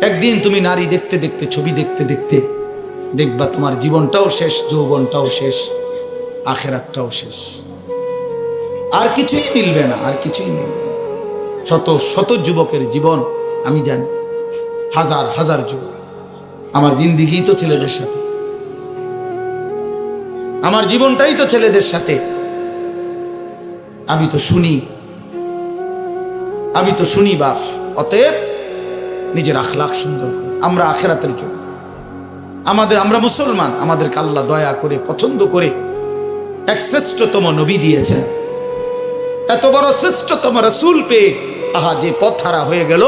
একদিন তুমি নারী দেখতে দেখতে, ছবি দেখতে দেখতে দেখবা তোমার জীবনটাও শেষ, যৌবনটাও শেষ, আখেরাতটাও শেষ। আর কিছুই মিলবে না, আর কিছুই মিলবে না। শত শত যুবকের জীবন আমি জানি, হাজার হাজার যুবক। আমার জিন্দিগি তো ছেলেদের সাথে, আমার জীবনটাই তো ছেলেদের সাথে। আমি তো শুনি বাপ। অতএব নিজের আখলাক সুন্দর করে, আমরা আখেরাতের জন্য আমরা মুসলমান, আমাদেরকে আল্লাহ দয়া করে পছন্দ করে এক শ্রেষ্ঠতম নবী দিয়েছেন। এত বড় শ্রেষ্ঠতম রাসূল পেয়ে আহা যে পথ হারা হয়ে গেল,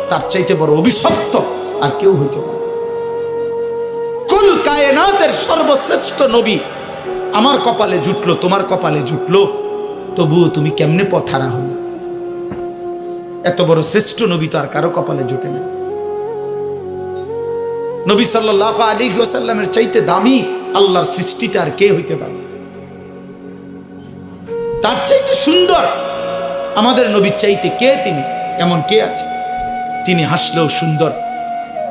তার চাইতে বড় অভিশপ্ত আর কেউ হইতে পারে। কুল কায়নাতের সর্বশ্রেষ্ঠ নবী আমার কপালে জুটলো, তোমার কপালে জুটলো, তবুও তুমি কেমনে পথ হারা হলো? এত বড় শ্রেষ্ঠ নবী তো আর কারো কপালে জুটে না। নবী সাল্লাল্লাহু আলাইহি ওয়াসাল্লামের চাইতে দামি আল্লাহর সৃষ্টিতে আর কে হইতে পারে? তার চাইতে সুন্দর আমাদের নবীর চাইতে কে? তিনি এমন কে আছে? তিনি হাসলেও সুন্দর,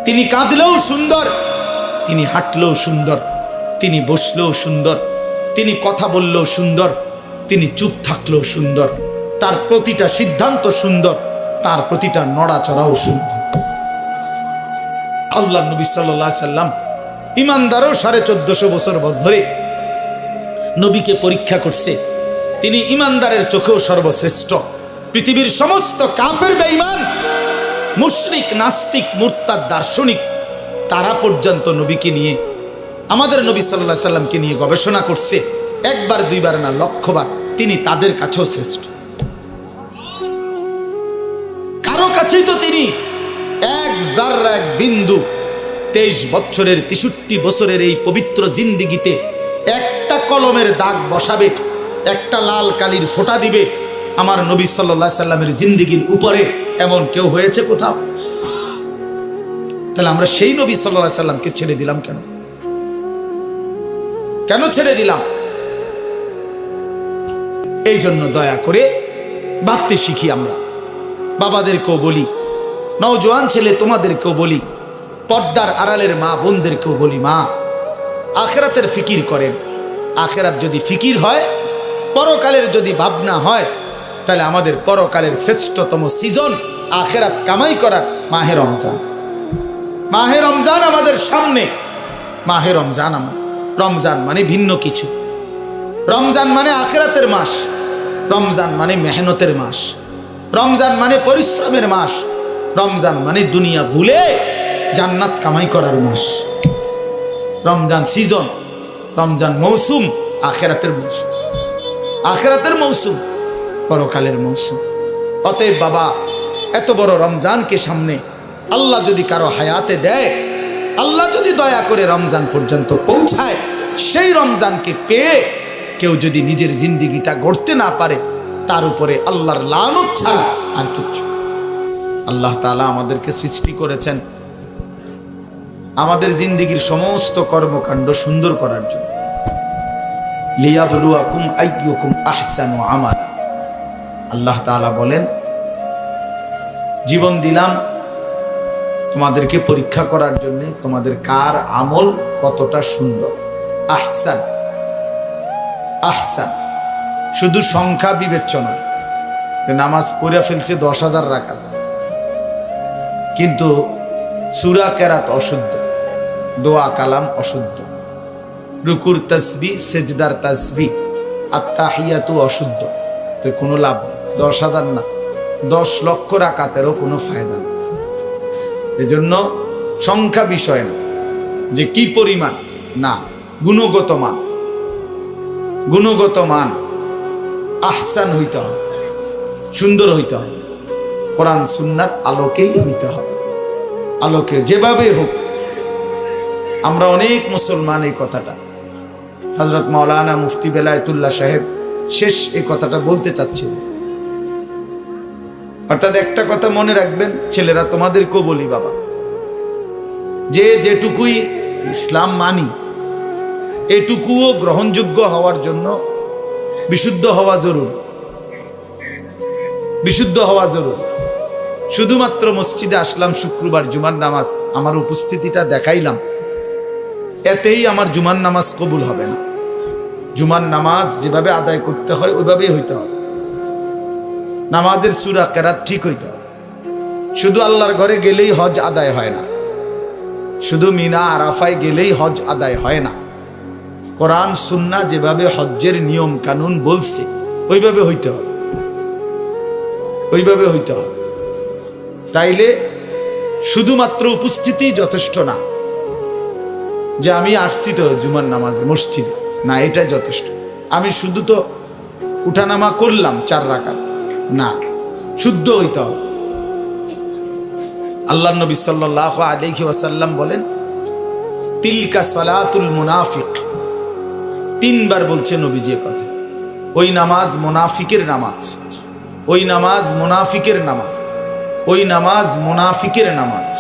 তিনি কাঁদলেও সুন্দর, তিনি হাঁটলেও সুন্দর, তিনি বসলেও সুন্দর, তিনি কথা বললেও সুন্দর, তিনি চুপ থাকলেও সুন্দর, তার প্রতিটা সিদ্ধান্ত সুন্দর, তার প্রতিটা নড়াচড়াও সুন্দর। আল্লাহ নবী সাল্লাল্লাহু আলাইহি সাল্লাম ইমানদারও 1450 বছর ধরে নবীকে পরীক্ষা করছে। তিনি ইমানদারের চোখেও সর্বশ্রেষ্ঠ। পৃথিবীর সমস্ত কাফের বেঈমান, মুশরিক, নাস্তিক, মুরতাদ, দার্শনিক, তারা পর্যন্ত নবীকে নিয়ে, আমাদের নবী সাল্লাল্লাহু আলাইহি সাল্লামকে নিয়ে গবেষণা করছে। একবার দুইবার না, লক্ষবার। তিনি তাদের কাছেও শ্রেষ্ঠ। কারো কাছেই তো তিনি এক জাররা, এক বিন্দু 23 বছরের 63 বছরের এই পবিত্র জিন্দিগিতে একটা কলমের দাগ বসাবে, একটা লাল কালির ফোঁটা দিবে আমার নবী সাল্লাল্লাহু আলাইহি সাল্লামের জিন্দিগির উপরে, এমন কেউ হয়েছে কোথাও? তাহলে আমরা সেই নবী সাল্লাল্লাহু আলাইহি সাল্লামকে ছেড়ে দিলাম কেন? কেন ছেড়ে দিলাম? এই জন্য দয়া করে ভাবতে শিখি। আমরা বাবাদেরকেও বলি, নওজোয়ান ছেলে তোমাদেরকেও বলি, পর্দার আড়ালের মা বোনদেরকেও বলি, মা আখেরাতের ফিকির করেন। আখেরাত যদি ফিকির হয়, পরকালের যদি ভাবনা হয়, তাহলে আমাদের পরকালের শ্রেষ্ঠতম সিজন আখেরাত কামাই করার মাহে রমজান। মাহে রমজান আমাদের সামনে। মাহে রমজান রমজান মানে ভিন্ন কিছু। রমজান মানে আখেরাতের মাস, রমজান মানে মেহনতের মাস, রমজান মানে পরিশ্রমের মাস, রমজান মানে দুনিয়া ভুলে জান্নাত কামাই করার মাস। রমজান সিজন, রমজান মৌসুম, আখেরাতের মৌসুম, আখেরাতের মৌসুম, পরকালের মৌসুম। অতএব বাবা, এত বড় রমজানকে সামনে আল্লাহ যদি কারো হায়াতে দেয়, আল্লাহ যদি দয়া করে রমজান পর্যন্ত পৌঁছায়, সেই রমজানকে পেয়ে কেউ যদি নিজের জিন্দিগিটা গড়তে না পারে, তার উপরে আল্লাহর লানত ছাড়া আর কিচ্ছু। আল্লাহ তাআলা আমাদেরকে সৃষ্টি করেছেন আমাদের জিন্দিগির সমস্ত কর্মকাণ্ড সুন্দর করার জন্য। লিয়াবলুয়াকুম আইয়ুকুম আহসানু আমালা। আল্লাহ তাআলা বলেন, জীবন দিলাম তোমাদেরকে পরীক্ষা করার জন্য, তোমাদের কার আমল কতটা সুন্দর। আহসান, আহসান শুধু সংখ্যা বিবেচ্য নয়। নামাজ পড়ে ফেলছে 10,000 রাকাত, কিন্তু সূরা কেরাত অশুদ্ধ, দোয়া কালাম অশুদ্ধ, রুকুর তাসবিহ, সেজদার তাসবিহ, আত্তাহিয়াতু অশুদ্ধ, তো কোনো লাভ নেই। 10,000 না, 10 লক্ষ রাকাতেরও কোনো ফায়দা নেই। এজন্য সংখ্যা বিষয় না, যে কি পরিমাণ, না, গুণগত মান। গুণগত মান আহসান হইতে হবে, সুন্দর হইতে হবে, কোরআন সুন্নাত আলোকেই হইতে হবে। আলোকে যেভাবে হোক। আমরা অনেক মুসলমান এই কথাটা, হযরত মাওলানা মুফতি বেলায়েতুল্লাহ সাহেব শেষ এই কথাটা বলতে চাচ্ছিলেন। অর্থাৎ একটা কথা মনে রাখবেন ছেলেরা, তোমাদেরকেও বলি বাবা, যে যেটুকুই ইসলাম মানি, এটুকুও গ্রহণযোগ্য হওয়ার জন্য বিশুদ্ধ হওয়া জরুরি। বিশুদ্ধ হওয়া জরুরি। শুধুমাত্র মসজিদে আসলাম শুক্রবার জুমার নামাজ, আমার উপস্থিতিটা দেখাইলাম, এতেই আমার জুমার নামাজ কবুল হবে না। জুমার নামাজ যেভাবে আদায় করতে হয় ওইভাবেই হইতে হবে। নামাজের সূরা কেরাত ঠিক হইতে হবে। শুধু আল্লাহর ঘরে গেলেই হজ আদায় হয় না, শুধু মিনা আরাফায় গেলেই হজ আদায় হয় না। কোরআন সুন্নাহ যেভাবে হজ্জের নিয়ম কানুন বলছে ওইভাবে হইতে হবে, ওইভাবে হইতে হবে। তাইলে শুধুমাত্র উপস্থিতি যথেষ্ট না, যে আমি আসছি তো জুমার নামাজে মসজিদে, না এটাই যথেষ্ট। আমি শুধু তো উঠানামা করলাম 4 রাকাত, না, শুদ্ধ হইতে হবে। আল্লাহ নবী সাল্লাল্লাহু আলাইহি ওয়াসাল্লাম বলেন, তিলকা সালাতুল মুনাফিক। 3 বার বলছে নবীজি কথা। ওই নামাজ মুনাফিকের নামাজ, ওই নামাজ মুনাফিকের নামাজ, ওই নামাজ মুনাফিকের নামাজ।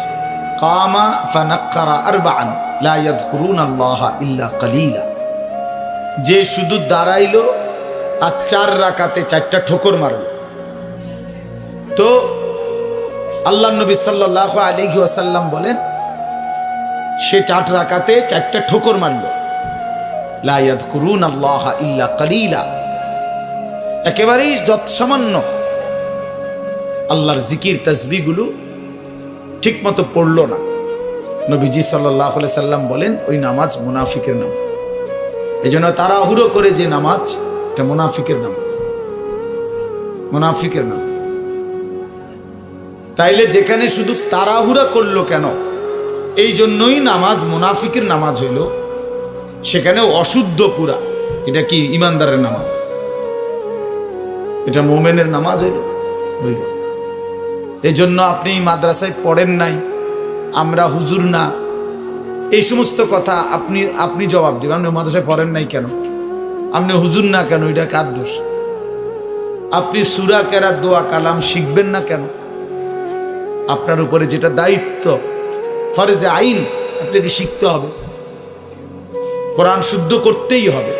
কামা ফানাক্কারা আরবাআন লা ইয়াযকুরুনাল্লাহা ইল্লা কালিলা। যে শুধু দাঁড়াইলো আর 4 রাকাতে 4টা ঠোকর মারল। তো আল্লাহ নবী সাল্লাল্লাহু আলাইহি ওয়াসাল্লাম বলেন, সে 4 রাকাতে 4টা ঠোকর মারল। লা ইয়াযকুরুনাল্লাহা ইল্লা কালিলা, একেবারেই যৎসামান্য আল্লাহর জিকির তাসবিহগুলো ঠিক মতো পড়লো না। নবীজি সাল্লাল্লাহু আলাইহি সাল্লাম বলেন, ওই নামাজ মুনাফিকের নামাজ। এই জন্য তাড়াহুড়ো করে যে নামাজ, এটা মুনাফিকের নামাজ, মুনাফিকের নামাজ। তাইলে যেখানে শুধু তাড়াহুড়া করলো কেন, এই জন্যই নামাজ মুনাফিকের নামাজ হইল। সেখানে অশুদ্ধ পুরা, এটা কি ইমানদারের নামাজ? এটা মুমিনের নামাজ হইল। এই জন্য আপনি মাদ্রাসায় পড়েন নাই, আমরা হুজুর না, এই সমস্ত কথা আপনি জবাব দেবেন। আপনি মাদ্রাসায় পড়েন নাই কেন, আপনি হুজুর না কেন, এটা কার দোষ? আপনি সূরা কেরাত দোয়া কালাম শিখবেন না কেন? আপনার উপরে যেটা দায়িত্ব, ফরজে আইন, আপনাকে শিখতে হবে। কোরআন শুদ্ধ করতেই হবে।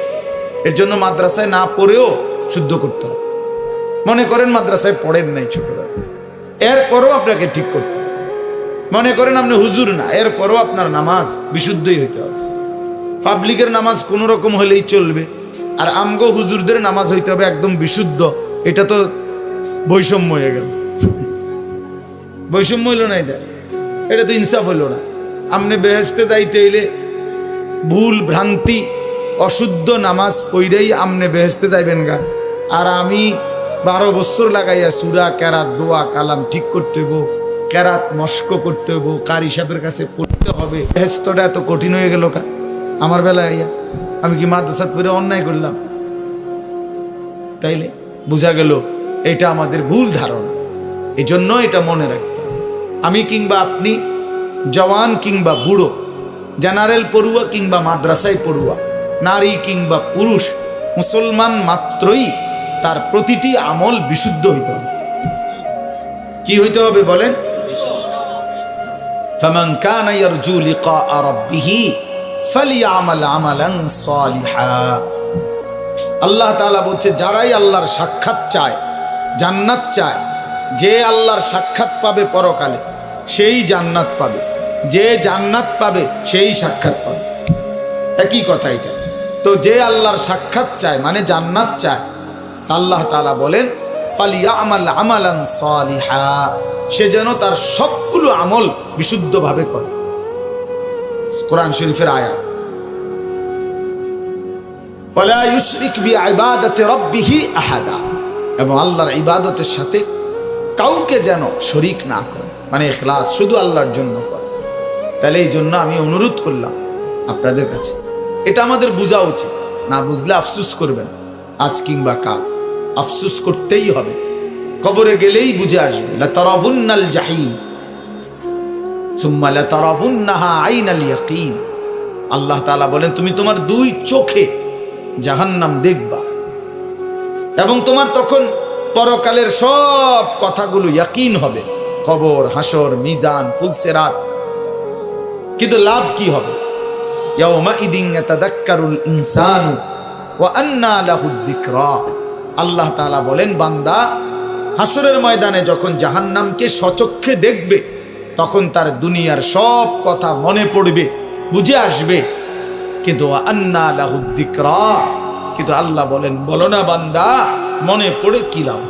এর জন্য মাদ্রাসায় না পড়েও শুদ্ধ করতে হবে। মনে করেন মাদ্রাসায় পড়েন নাই ছোটবেলা, এরপরও আপনাকে ঠিক করতে হবে। মনে করেন আপনি হুজুর না, এরপরও আপনার নামাজ বিশুদ্ধই হইতে হবে। পাবলিকের নামাজ কোনো রকম হলেই চলবে, আর আমগো হুজুরদের নামাজ হইতে হবে একদম বিশুদ্ধ। এটা তো বৈষম্য হয়ে গেল। বৈষম্য হইল না, এটা তো ইনসাফ হইল না। আপনি বেহেশতে যাইতে হইলে ভুল ভ্রান্তি অশুদ্ধ নামাজ পড়েই আপনি বেহেশতে যাইবেন গা, আর আমি 12 বছর লাগাইয়া সূরা কেরাত দোয়া কালাম ঠিক করতে হইব, কেরাত মস্ক করতে হইব, কারি সাহেবের কাছে পড়তে হবে। বেহেশতটা এত কঠিন হয়ে গেল কা আমার বেলায় আইয়া? আমি কি মাদ্রাসা পড়ে অন্যায় করলাম? তাইলে বোঝা গেল এটা আমাদের ভুল ধারণা। এই জন্য এটা মনে রাখতে হবে। আমি কিংবা আপনি, জওয়ান কিংবা বুড়ো, জেনারেল পড়ুয়া কিংবা মাদ্রাসায় পড়ুয়া, নারী কিংবা পুরুষ, মুসলমান মাত্রই তার প্রতিটি আমল বিশুদ্ধ হইতে হবে। কি হইতে হবে বলেন? ফামান কানা ইয়ারজু লিকা রাব্বিহি ফালিয়ামাল আমালান সালিহা। আল্লাহ তাআলা বলছে, যারাই আল্লাহর সাক্ষাৎ চায়, জান্নাত চায়, যে আল্লাহর সাক্ষাৎ পাবে পরকালে সেই জান্নাত পাবে, যে জান্নাত পাবে সেই সাক্ষাৎ পাবে। একই কথা এটা। তো যে আল্লাহর সাক্ষাৎ চায় মানে জান্নাত চায়, আল্লাহ তাআলা বলেন ফালিয়ামাল আমালান সালিহা, সে যেন তার সবগুলো আমল বিশুদ্ধভাবে করে। কোরআন শরীফের আয়াত। ওয়ালা ইউশরিক বিইবাদাতি রাব্বিহি আহাদা, এবং আল্লাহর ইবাদতের সাথে কাউকে যেন শরীক না করে, মানে ইখলাস, শুধু আল্লাহর জন্য করে। তাহলে এই জন্য আমি অনুরোধ করলাম আপনাদের কাছে, এটা আমাদের বোঝা উচিত। না বুঝলে আফসোস করবেন, আজ কিংবা কাল আফসোস করতেই হবে। কবরে গেলেই বুঝে আসবে। লাতারাবুন্নাল জাহিম সুম্মা লাতারাবুন্নাহা আইনাল ইয়াকিন। আল্লাহ তাআলা বলেন, তুমি তোমার 2 চোখে জাহান্নাম দেখবা, এবং তোমার তখন পরকালের সব কথাগুলো ইয়াকিন হবে, কবর, হাসর, মিজান, ফুলসিরাত। কিন্তু লাভ কি হবে? ইয়াউমা ইদিন ইয়াতাযাক্কারুল ইনসানু ওয়া আন্না লাহুদ যিকরা। আল্লাহ তাআলা বলেন, বান্দা হাসরের ময়দানে যখন জাহান্নামকে সচক্ষে দেখবে তখন তার দুনিয়ার সব কথা মনে পড়বে, বুঝে আসবে। কিন্তু আন্না লাহুদ যিকরা, কিন্তু আল্লাহ বলেন, বলো না বান্দা, মনে পড়ে কি লাভ?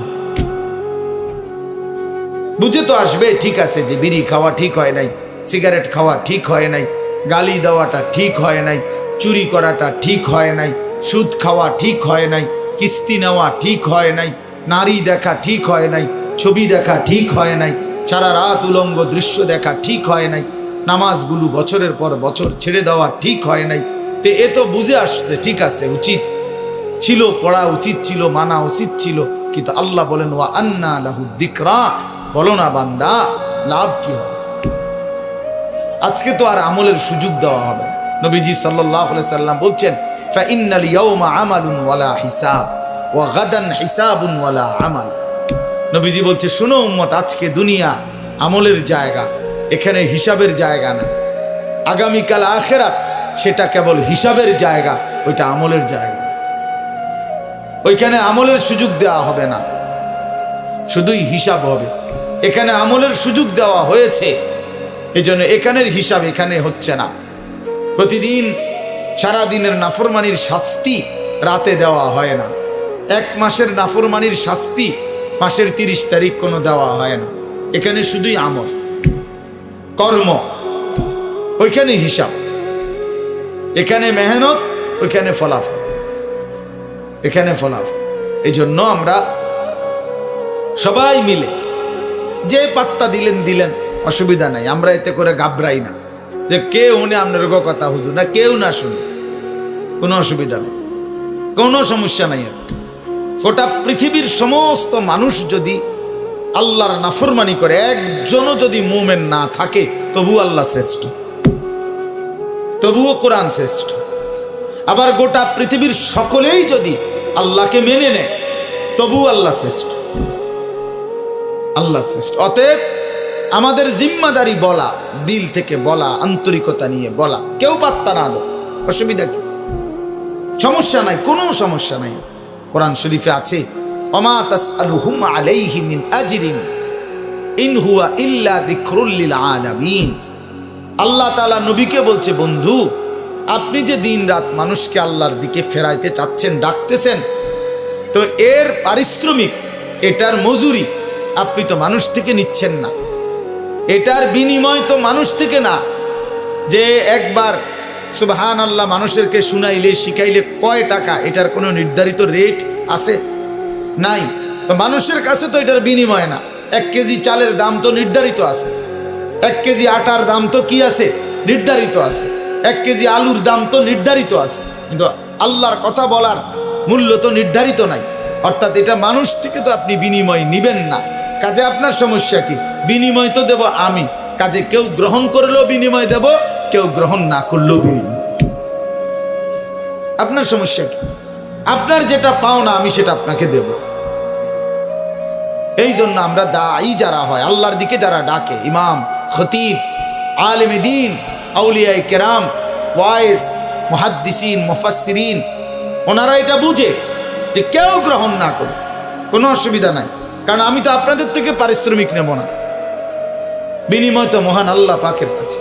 বুঝে তো আসবে, ঠিক আছে যে বিড়ি খাওয়া ঠিক হয় নাই, সিগারেট খাওয়া ঠিক হয় নাই, গালি দেওয়াটা ঠিক হয় নাই, চুরি করাটা ঠিক হয় নাই, সুদ খাওয়া ঠিক হয় নাই, কিস্তি নেওয়া ঠিক হয় নাই, নারী দেখা ঠিক হয় নাই, ছবি দেখা ঠিক হয় নাই, সারা রাত উলঙ্গ দৃশ্য দেখা ঠিক হয় নাই, নামাজগুলো বছরের পর বছর ছেড়ে দেওয়া ঠিক হয় নাই। তে এ তো বুঝে আসতে ঠিক আছে, উচিত ছিল, পড়া উচিত ছিল, মানা উচিত ছিল। কিন্তু আল্লাহ বলেন, ওয়া আন্না লাহুদ যিকরা, বলো না বান্দা, লাভ কি হবে? আজকে তো আর আমলের সুযোগ দেওয়া হবে। নবীজি সাল্লাল্লাহু আলাইহি সাল্লাম বলছেন, ফাইন্নাল ইয়াওমা আমালুন ওয়ালা হিসাব ওয়া গাদান হিসাবুন ওয়ালা আমাল। নবীজি বলছে, শোনো উম্মত, আজকে দুনিয়া আমলের জায়গা, এখানে হিসাবের জায়গা না। আগামীকাল আখিরাত, সেটা কেবল হিসাবের জায়গা, ওইটা আমলের জায়গা। ওইখানে আমলের সুযোগ দেওয়া হবে না, শুধুই হিসাব হবে। এখানে আমলের সুযোগ দেওয়া হয়েছে, এজন্য এখানের হিসাব এখানে হচ্ছে না। প্রতিদিন সারাদিনের নাফরমানির শাস্তি রাতে দেওয়া হয় না। এক মাসের নাফরমানির শাস্তি মাসের 30 তারিখ কোনো দেওয়া হয় না। এখানে শুধুই আমল, কর্ম, ওইখানে হিসাব। এখানে মেহনত, ওইখানে ফলাফল, এখানে ফলাফল। এই জন্য আমরা সবাই মিলে যে পাত্তা দিলেন, অসুবিধা নাই। আমরা এতে করে ঘাবড়াই না যে কেউ উনি আপনার কথা হুজুর না, কেউ না শুনে, কোনো অসুবিধা নেই, কোনো সমস্যা নাই। গোটা পৃথিবীর সমস্ত মানুষ যদি আল্লাহর নাফরমানি করে, একজনও যদি মুমিন না থাকে, তবু আল্লাহ শ্রেষ্ঠ, তবুও কোরআন শ্রেষ্ঠ। আবার গোটা পৃথিবীর সকলেই যদি আল্লাহকে মেনে নেয়, তবু আল্লাহ শ্রেষ্ঠ, আল্লাহ শ্রেষ্ঠ। অতএব আমাদের জিম্মাদারি বলা, দিল থেকে বলা, আন্তরিকতা নিয়ে বলা, কেউ পাত্তা না দাও, অসুবিধা কি? সমস্যা নাই, কোনো সমস্যা নাই। কোরআন শরীফে আছে, ওমা তাসআলুহুম আলাইহি মিন আজরিন ইন হুয়া ইল্লা যিকরুল লিল আলামিন। আল্লাহ তাআলা নবীকে বলছে, বন্ধু, আপনি যে দিন রাত মানুষকে আল্লাহর দিকে ফেরাইতে চাচ্ছেন, ডাকতেছেন, তো এর পারিশ্রমিক, এটার মজুরি আপনি তো মানুষ থেকে নিচ্ছেন না, এটার বিনিময় তো মানুষ থেকে না। যে একবার সুবহানাল্লাহ মানুষেরকে শুনাইলে, শিখাইলে কয় টাকা, এটার কোনো নির্ধারিত রেট আছে? নাই। তো মানুষের কাছে তো এটার বিনিময় না। 1 কেজি চালের দাম তো নির্ধারিত আছে, 1 কেজি আটার দাম তো কি আছে? নির্ধারিত আছে, 1 কেজি আলুর দাম তো নির্ধারিত আছে। কিন্তু আল্লাহর কথা বলার মূল্য তো নির্ধারিত নাই। অর্থাৎ এটা মানুষ থেকে তো আপনি বিনিময় নিবেন না। কাজে আপনার সমস্যা কি? বিনিময় তো দেব আমি, কাজে কেউ গ্রহণ করলেও বিনিময় দেব, কেউ গ্রহণ না করলেও বিনিময় দেব। আপনার সমস্যা কি? আপনার যেটা পাও না, আমি সেটা আপনাকে দেব। এই জন্য আমরা দাঈ যারা হয়, আল্লাহর দিকে যারা ডাকে, ইমাম, খতিব, আলেমে দ্বীন, আউলিয়ায়ে কেরাম, ওয়াইজ, মুহাদ্দিসিন, মুফাসসিরিন, ওনারা এটা বুঝে যে কেউ গ্রহণ না করে কোনো অসুবিধা নাই, কারণ আমি তো আপনাদের থেকে পারিশ্রমিক নেব না, বিনিময় তো মহান আল্লাহ পাকের কাছে।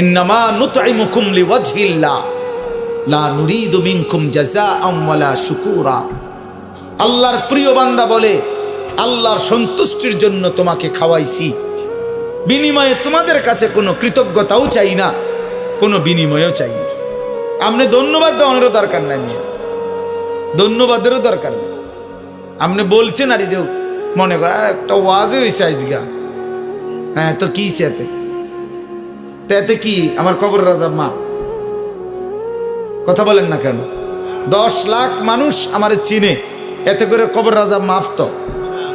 ইন্নামা নুতঈমুকুম লিওয়াজহিল্লাহ লা নুরিদু মিনকুম জাযাআন ওয়ালা শুকুরা। আল্লাহর প্রিয় বান্দা বলে, আল্লাহর সন্তুষ্টির জন্য তোমাকে খাওয়াইছি, বিনিময়ে তোমাদের কাছে কোনো কৃতজ্ঞতাও চাই না, কোনো বিনিময়ও চাই না। আপনি ধন্যবাদ দেওয়ারও দরকার নাই, ধন্যবাদেরও দরকার নেই। আপনি বলছেন আর যে মনে কর একটা ওয়াজে হয়েছে আজগা, হ্যাঁ তো কি সেতে তেতে কি আমার কবর রাজা মা, কথা বলেন না কেন? 10 লাখ মানুষ আমার চিনে, এতে করে কবর রাজা মাফ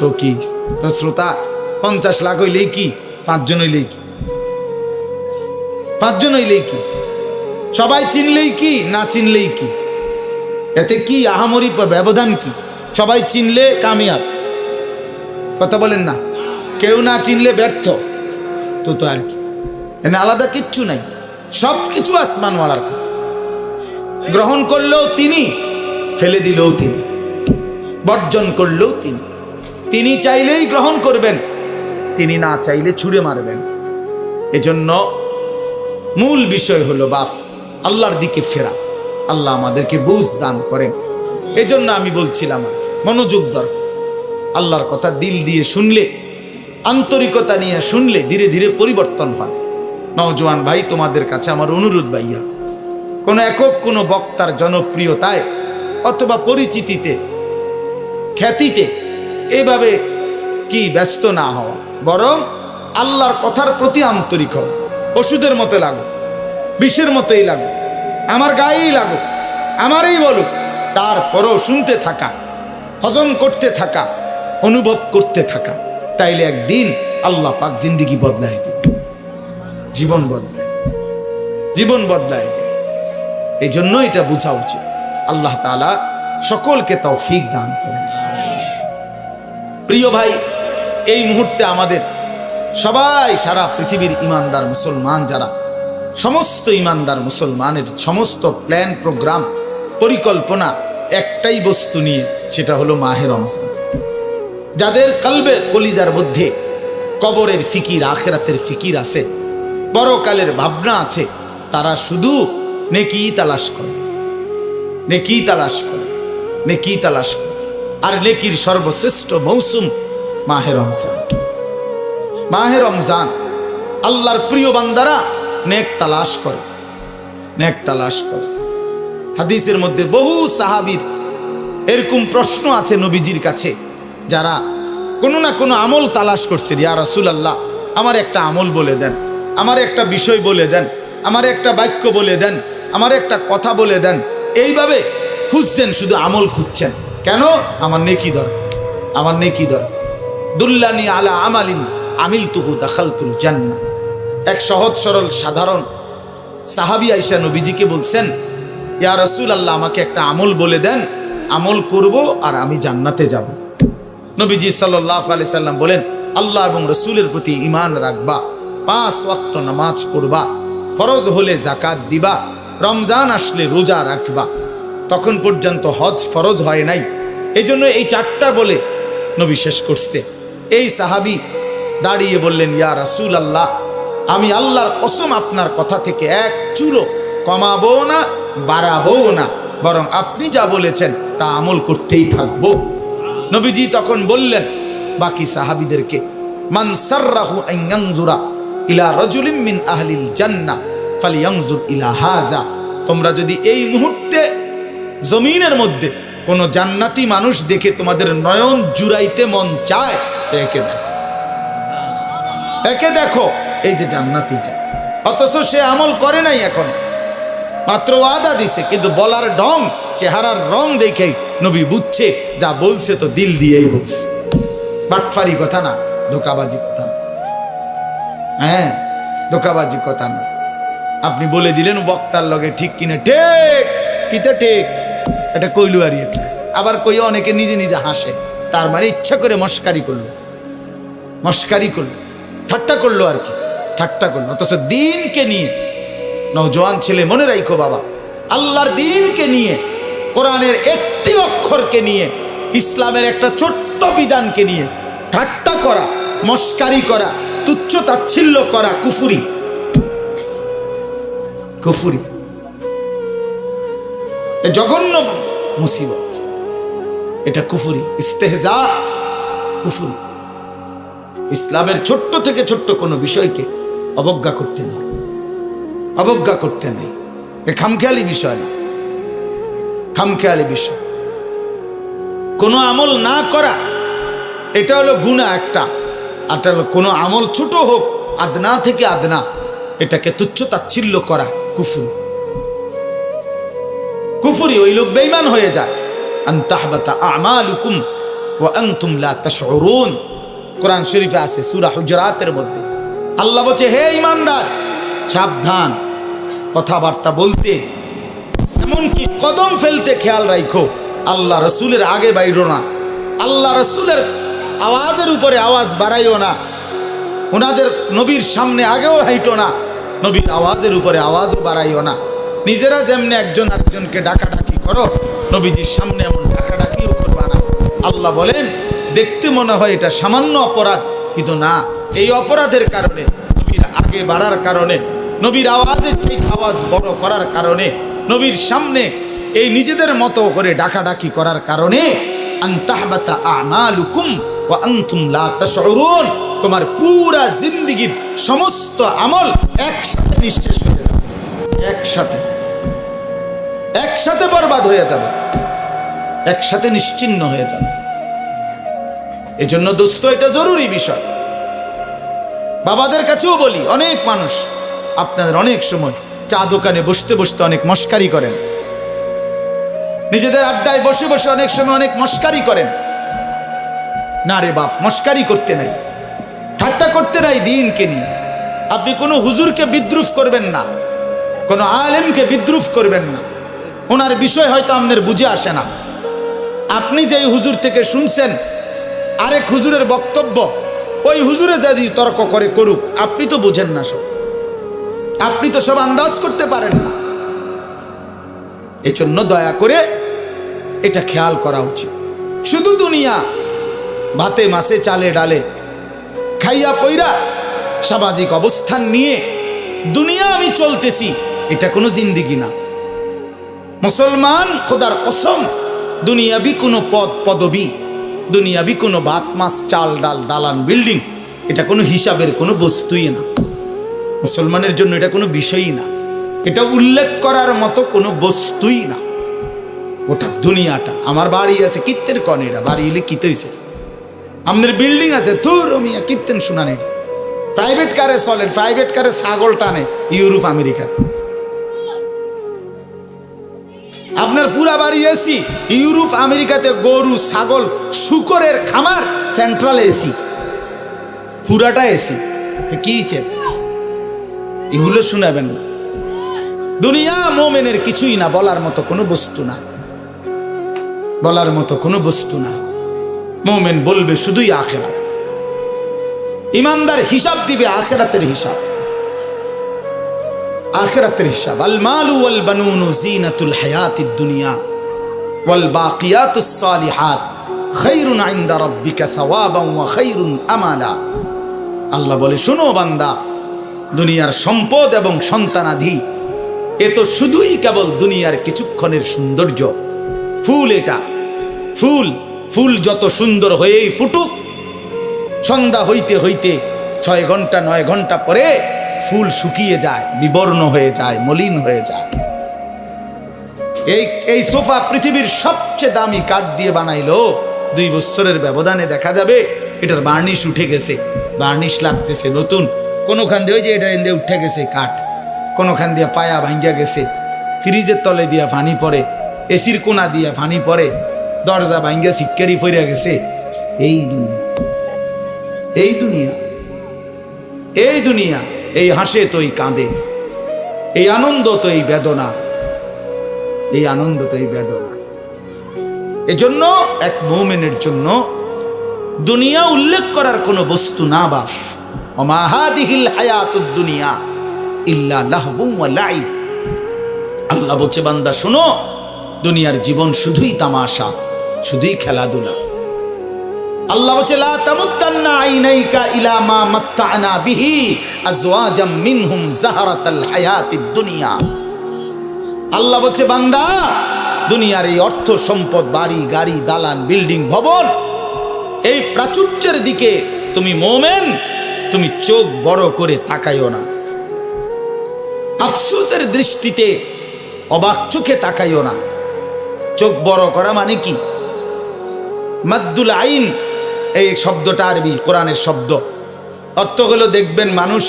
তো কি? তো শ্রোতা 50 লাখ হইলেই কি? 5 জন হইলেই কি? 5 জন হইলেই কি? সবাই চিনলেই কি, না চিনলেই কি? এতে কি আহামরি ব্যবধান কি? সবাই চিনলে কামিয়াব, কথা বলেন না? কেউ না চিনলে ব্যর্থ, তো আর কি? এনে আলাদা কিচ্ছু নাই, সব কিছু আসমানওয়ালার কাছে। গ্রহণ করলেও তিনি, ফেলে দিলেও তিনি, বর্জন করলেও তিনি। তিনি চাইলেই গ্রহণ করবেন, তিনি না চাইলে ছুঁড়ে মারবেন। এজন্য মূল বিষয় হলো বাপ আল্লাহর দিকে ফেরা। আল্লাহ আমাদেরকে বুঝ দান করেন। এজন্য আমি বলছিলাম মনোযোগ দরকার। আল্লাহর কথা দিল দিয়ে শুনলে, আন্তরিকতা নিয়ে শুনলে ধীরে ধীরে পরিবর্তন হয়। নওজোয়ান ভাই, তোমাদের কাছে আমার অনুরোধ ভাইয়া, কোনো একক কোনো বক্তার জনপ্রিয়তায় অথবা পরিচিতিতে, খ্যাতিতে এভাবে কি ব্যস্ত না হওয়া, বরং আল্লাহর কথার প্রতি আন্তরিক হওয়া। ওষুধের মতো লাগুক, বিষের মতোই লাগুক, আমার গায়েই লাগুক, আমারই বলুক, তারপরও শুনতে থাকা, হজম করতে থাকা, অনুভব করতে থাকা। তাইলে একদিন আল্লাহ পাক জিন্দিগি বদলায় দেবে, জীবন বদলায়, জীবন বদলায়। এই জন্য এটা বোঝা উচিত। আল্লাহ তাআলা সকলকে তৌফিক দান করেন। প্রিয় ভাই, এই মুহূর্তে আমাদের সবাই, সারা পৃথিবীর ইমানদার মুসলমান যারা, সমস্ত ইমানদার মুসলমানের সমস্ত প্ল্যান, প্রোগ্রাম, পরিকল্পনা একটাই বস্তু নিয়ে, সেটা হলো মাহে রমজান। যাদের কলবে, কলিজার মধ্যে কবরের ফিকির, আখিরাতের ফিকির আছে, পরকালের ভাবনা আছে, তারা শুধু নেকি তালাশ করে, নেকি তালাশ করে, নেকি তালাশ করে। আর নেকির সর্বশ্রেষ্ঠ মৌসুম মাহে রমজান। মাহে রমজান আল্লাহর প্রিয় বান্দারা নেক তালাশ করে, নেক তালাশ করে। হাদিসের মধ্যে বহু সাহাবীর এরকম প্রশ্ন আছে নবীজির কাছে, যারা কোনো না কোনো আমল তালাশ করছে। ইয়া রাসূলুল্লাহ, আমার একটা আমল বলে দেন, আমার একটা বিষয় বলে দেন, আমার একটা বাক্য বলে দেন, আমার একটা কথা বলে দেন। এইভাবে খুঁজছেন, শুধু আমল খুঁজছেন। কেন? আমার নেকি দরকার, আমার নেকি দরকার। দুল্লানি আলা আমালিন আমিলতুহু দাখালতুল জান্নাহ। এক সহজ সরল সাধারণ সাহাবী আয়েশা নবীজিকে বলছেন, ইয়া রাসূলুল্লাহ, আমাকে একটা আমল বলে দেন, আমল করব আর আমি জান্নাতে যাব। নবীজি সাল্লাল্লাহু আলাইহি সাল্লাম বলেন, আল্লাহ এবং রাসূলের প্রতি ঈমান রাখবা, 5 ওয়াক্ত নামাজ পড়বা, ফরজ হলে যাকাত দিবা, রমজান আসলে রোজা রাখবা। তখন পর্যন্ত হজ ফরজ হয় নাই, এই জন্য এই 4টা বলে নবী শেষ করছে। এই সাহাবী দাঁড়িয়ে বললেন, ইয়া রাসূলুল্লাহ, আমি আল্লাহর কসম আপনার কথা থেকে এক চুলও কমাবো না, বাড়াবো না, বরং আপনি যা বলেছেন তা আমল করতেই থাকবো। নবীজি তখন বললেন বাকি সাহাবীদেরকে, মান সাররাহু আন ইয়ানজুরা ইলা রাজুলিন মিন আহলিল জান্নাহ ফালইয়ানজুর ইলা হাযা। তোমরা যদি এই মুহূর্তে জমিনের মধ্যে কোন জান্নাতি মানুষ দেখে তোমাদের নয়ন জুড়াইতে মন চায়, তো একে দেখো, একে দেখো, এই যে জান্নাতি যায়। অথচ সে আমল করে নাই, এখন মাত্র ওয়াদা দিছে, কিন্তু বলার ঢং, চেহারার রং দেখেই নবী বুঝছে যা বলছে তো দিল দিয়েই বলছে। বাটফারি কথা না, ধোকাবাজি কথা না। হ্যাঁ, ধোকাবাজি কথা না। আপনি বলে দিলেন বক্তার লগে ঠিক কিনা, ঠিক কিতা ঠিক, এটা কইলু আর এটা আবার কই, অনেকে নিজে নিজে হাসে, তার মানে ইচ্ছা করে মস্কারি করলো, মস্কারি করলো, ঠাট্টা করলো আর কি, ঠাট্টা করলো। অথচ দিনকে নিয়ে, নওজোয়ান ছেলে মনে রাখো বাবা, আল্লাহর দিনকে নিয়ে, কোরআনের একটি অক্ষরকে নিয়ে, ইসলামের একটা ছোট্ট বিধানকে নিয়ে ঠাট্টা করা, মস্কারি করা, তুচ্ছ তাচ্ছিল্য করা কুফরি, কুফরি, জঘন্য মুসিবত, এটা কুফরি, ইস্তেহজা, কুফরি। ইসলামের ছোট্ট থেকে ছোট্ট কোনো বিষয়কে অবজ্ঞা করতে নেই, অবজ্ঞা করতে নেই। এ খামখেয়ালি বিষয় না, খামখেয়ালি বিষয়। কোনো আমল না করা, এটা হলো গুনাহ একটা, আর এটা হলো কোনো আমল ছোট হোক, আদনা থেকে আদনা, এটাকে তুচ্ছ তাচ্ছিল্য করা কুফরি, কুফরি। ওই লোক বেঈমান হয়ে যায়। আন তাহবাতা আমালুকুম ওয়া আনতুম লা তাশউরুন, কোরআন শরীফে আছে সূরা হুজুরাতের মধ্যে। আল্লাহ বলছে, হে ঈমানদার, সাবধান, কথাবার্তা বলতে, এমনকি কদম ফেলতে খেয়াল রাখো। আল্লাহ রসুলের আগে বাইরো না, আল্লাহ রসুলের আওয়াজের উপরে আওয়াজ বাড়াইও না, ওনাদের নবীর সামনে আগেও হাইটো না, নবীর আওয়াজের উপরে আওয়াজও বাড়াইও না। নিজেরা যেমনি একজন আরেকজনকে ডাকাডাকি করো, নবীজির সামনে এমন ডাকাডাকিও করবা না। আল্লাহ বলেন, দেখতে মনে হয় এটা সামান্য অপরাধ, কিন্তু না, এই অপরাধের কারণে, নবীর আগে বাড়ার কারণে, নবীর আওয়াজের ঠিক আওয়াজ বড় করার কারণে, নবীর সামনে এই নিজেদের মতো করে ডাকাডাকি করার কারণে আনতাহবাতা আমালুকুম ওয়া আনতুম লা তাশউরুন, তোমার পুরা জিন্দেগীর সমস্ত আমল একসাথে নিঃশেষ হয়ে যাবে, একসাথে বরবাদ হয়ে যাবে, একসাথে নিশ্চিহ্ন হয়ে যাবে। এজন্য দোস্ত, এটা জরুরি বিষয়। বাবাদের কাছেও বলি, অনেক মানুষ আপনাদের অনেক সময় চা দোকানে বসতে বসতে অনেক মস্কারি করেন, নিজেদের আড্ডায় বসে বসে অনেক সময় অনেক মস্কারি করেন। না রে বাপ, মস্কারি করতে নাই, ঠাট্টা করতে নাই দিনকে নিয়ে। আপনি কোনো হুজুরকে বিদ্রুপ করবেন না, কোনো আলেমকে বিদ্রুপ করবেন না। ওনার বিষয় হয়তো আপনার বুঝে আসে না। আপনি যেই হুজুর থেকে শুনছেন আরেক হুজুরের বক্তব্য, ওই হুজুরে যদি তর্ক করে করুক, আপনি তো বোঝেন না সব, আপনি তো সব আন্দাজ করতে পারেন না। এজন্য দয়া করে এটা খেয়াল করা উচিত। শুধু দুনিয়া, ভাতে মাছে চালে ডালে খাইয়া পইরা সামাজিক অবস্থান নিয়ে দুনিয়া আমি চলতেছি, এটা কোনো জিন্দেগি না। মুসলমান খোদার কসম, দুনিয়াবি কোনো পদ পদবি, দুনিয়াবি কোনো ভাত মাছ চাল ডাল দালান বিল্ডিং, এটা কোনো হিসাবের কোনো বস্তুই না। মুসলমানের জন্য এটা কোনো বিষয়ই না, এটা উল্লেখ করার মতো কোনো বস্তুই না। ওটা দুনিয়াটা। আমার বাড়ি আছে, কীর্তেন কনেরা বাড়ি এলে কিতে হয়েছে, আমাদের বিল্ডিং আছে, ধুর মিয়া কীর্তেন শুনানি। প্রাইভেট কারে চলেন, প্রাইভেট কারে ছাগল টানে ইউরোপ আমেরিকাতে। আপনার পুরা বাড়ি এসি, ইউরোপ আমেরিকাতে গরু ছাগল শুকরের খামার, সেন্ট্রাল এসি, পুরাটা এসি। কি এগুলো শোনাবেন না। দুনিয়া মোমেনের কিছুই না, বলার মতো কোনো বস্তু না, বলার মতো কোনো বস্তু না। মোমেন বলবে শুধুই আখিরাত। ইমানদার হিসাব দিবে আখিরাতের হিসাব, আখিরাতের হিসাব। আল মালু ওয়াল বানুনু জিনাতুল হায়াতিদ দুনিয়া ওয়াল বাকিয়াতুস সালিহাত খায়রুন ইনদা রাব্বিকা সাওয়াবান ওয়া খায়রুন আমালা। আল্লাহ বলে, শোনো বান্দা, দুনিয়ার সম্পদ এবং সন্তানাদি এ তো শুধুই কেবল দুনিয়ার কিছুক্ষণের সৌন্দর্য। ফুল এটা, ফুল, ফুল যত সুন্দর হয়েই ফুটুক, সন্ধ্যা হইতে হইতে 6 ঘন্টা 9 ঘন্টা পরে ফুল শুকিয়ে যায়, বিবর্ণ হয়ে যায়, মলিন হয়ে যায়। এই সোফা পৃথিবীর সবচেয়ে দামি কাঠ দিয়ে বানাইলো, 2 বছরের ব্যবধানে দেখা যাবে এটার বার্নিশ উঠে গেছে, বার্নিশ লাগতেছে নতুন। কোনোখান দিয়ে ওই যে এটা এনে উঠে গেছে কাঠ, কোনোখান দিয়ে পায়া ভাঙ্গিয়া গেছে, ফ্রিজের তলে দিয়া ফানি পড়ে, এসির কোনা দিয়া ফানি পড়ে, দরজা ভাঙ্গিয়া সিক্কারি ফইরা গেছে। এই দুনিয়া, এই দুনিয়া, এই দুনিয়া। এই হাসে তো এই কাঁদে, এই আনন্দ তো এই বেদনা, এই আনন্দ তো এই বেদনা। এজন্য এক মুমিনের জন্য দুনিয়া উল্লেখ করার কোনো বস্তু না। বাপ ওমা হাদিহিল হায়াতুদ দুনিয়া ইল্লা লাহবুন ওয়া লাইব। আল্লাহ বলছে, বান্দা শোনো, দুনিয়ার জীবন শুধুই তামাশা, শুধুই খেলাধুলা। আল্লাহ বলছে, লা তামুদ্দান্না আইনাইকা ইলা মা মাত্তা'না বিহি আজওয়াজাম মিনহুম যাহরাতাল হায়াতিদ দুনিয়া। আল্লাহ বলছে, বান্দা, দুনিয়ার এই অর্থ সম্পদ, বাড়ি গাড়ি দালান বিল্ডিং ভবন, এই প্রাচুর্যের দিকে তুমি মোমেন, তুমি চোখ বড় করে তাকাইও না। আফসোসের দৃষ্টিতে অবাক চোখে তাকাইও না। চোখ বড় করা মানে কি? মাদ্দুল আইন, এই শব্দটা আরবি, কোরআনের শব্দ। অর্থ হলো, দেখবেন মানুষ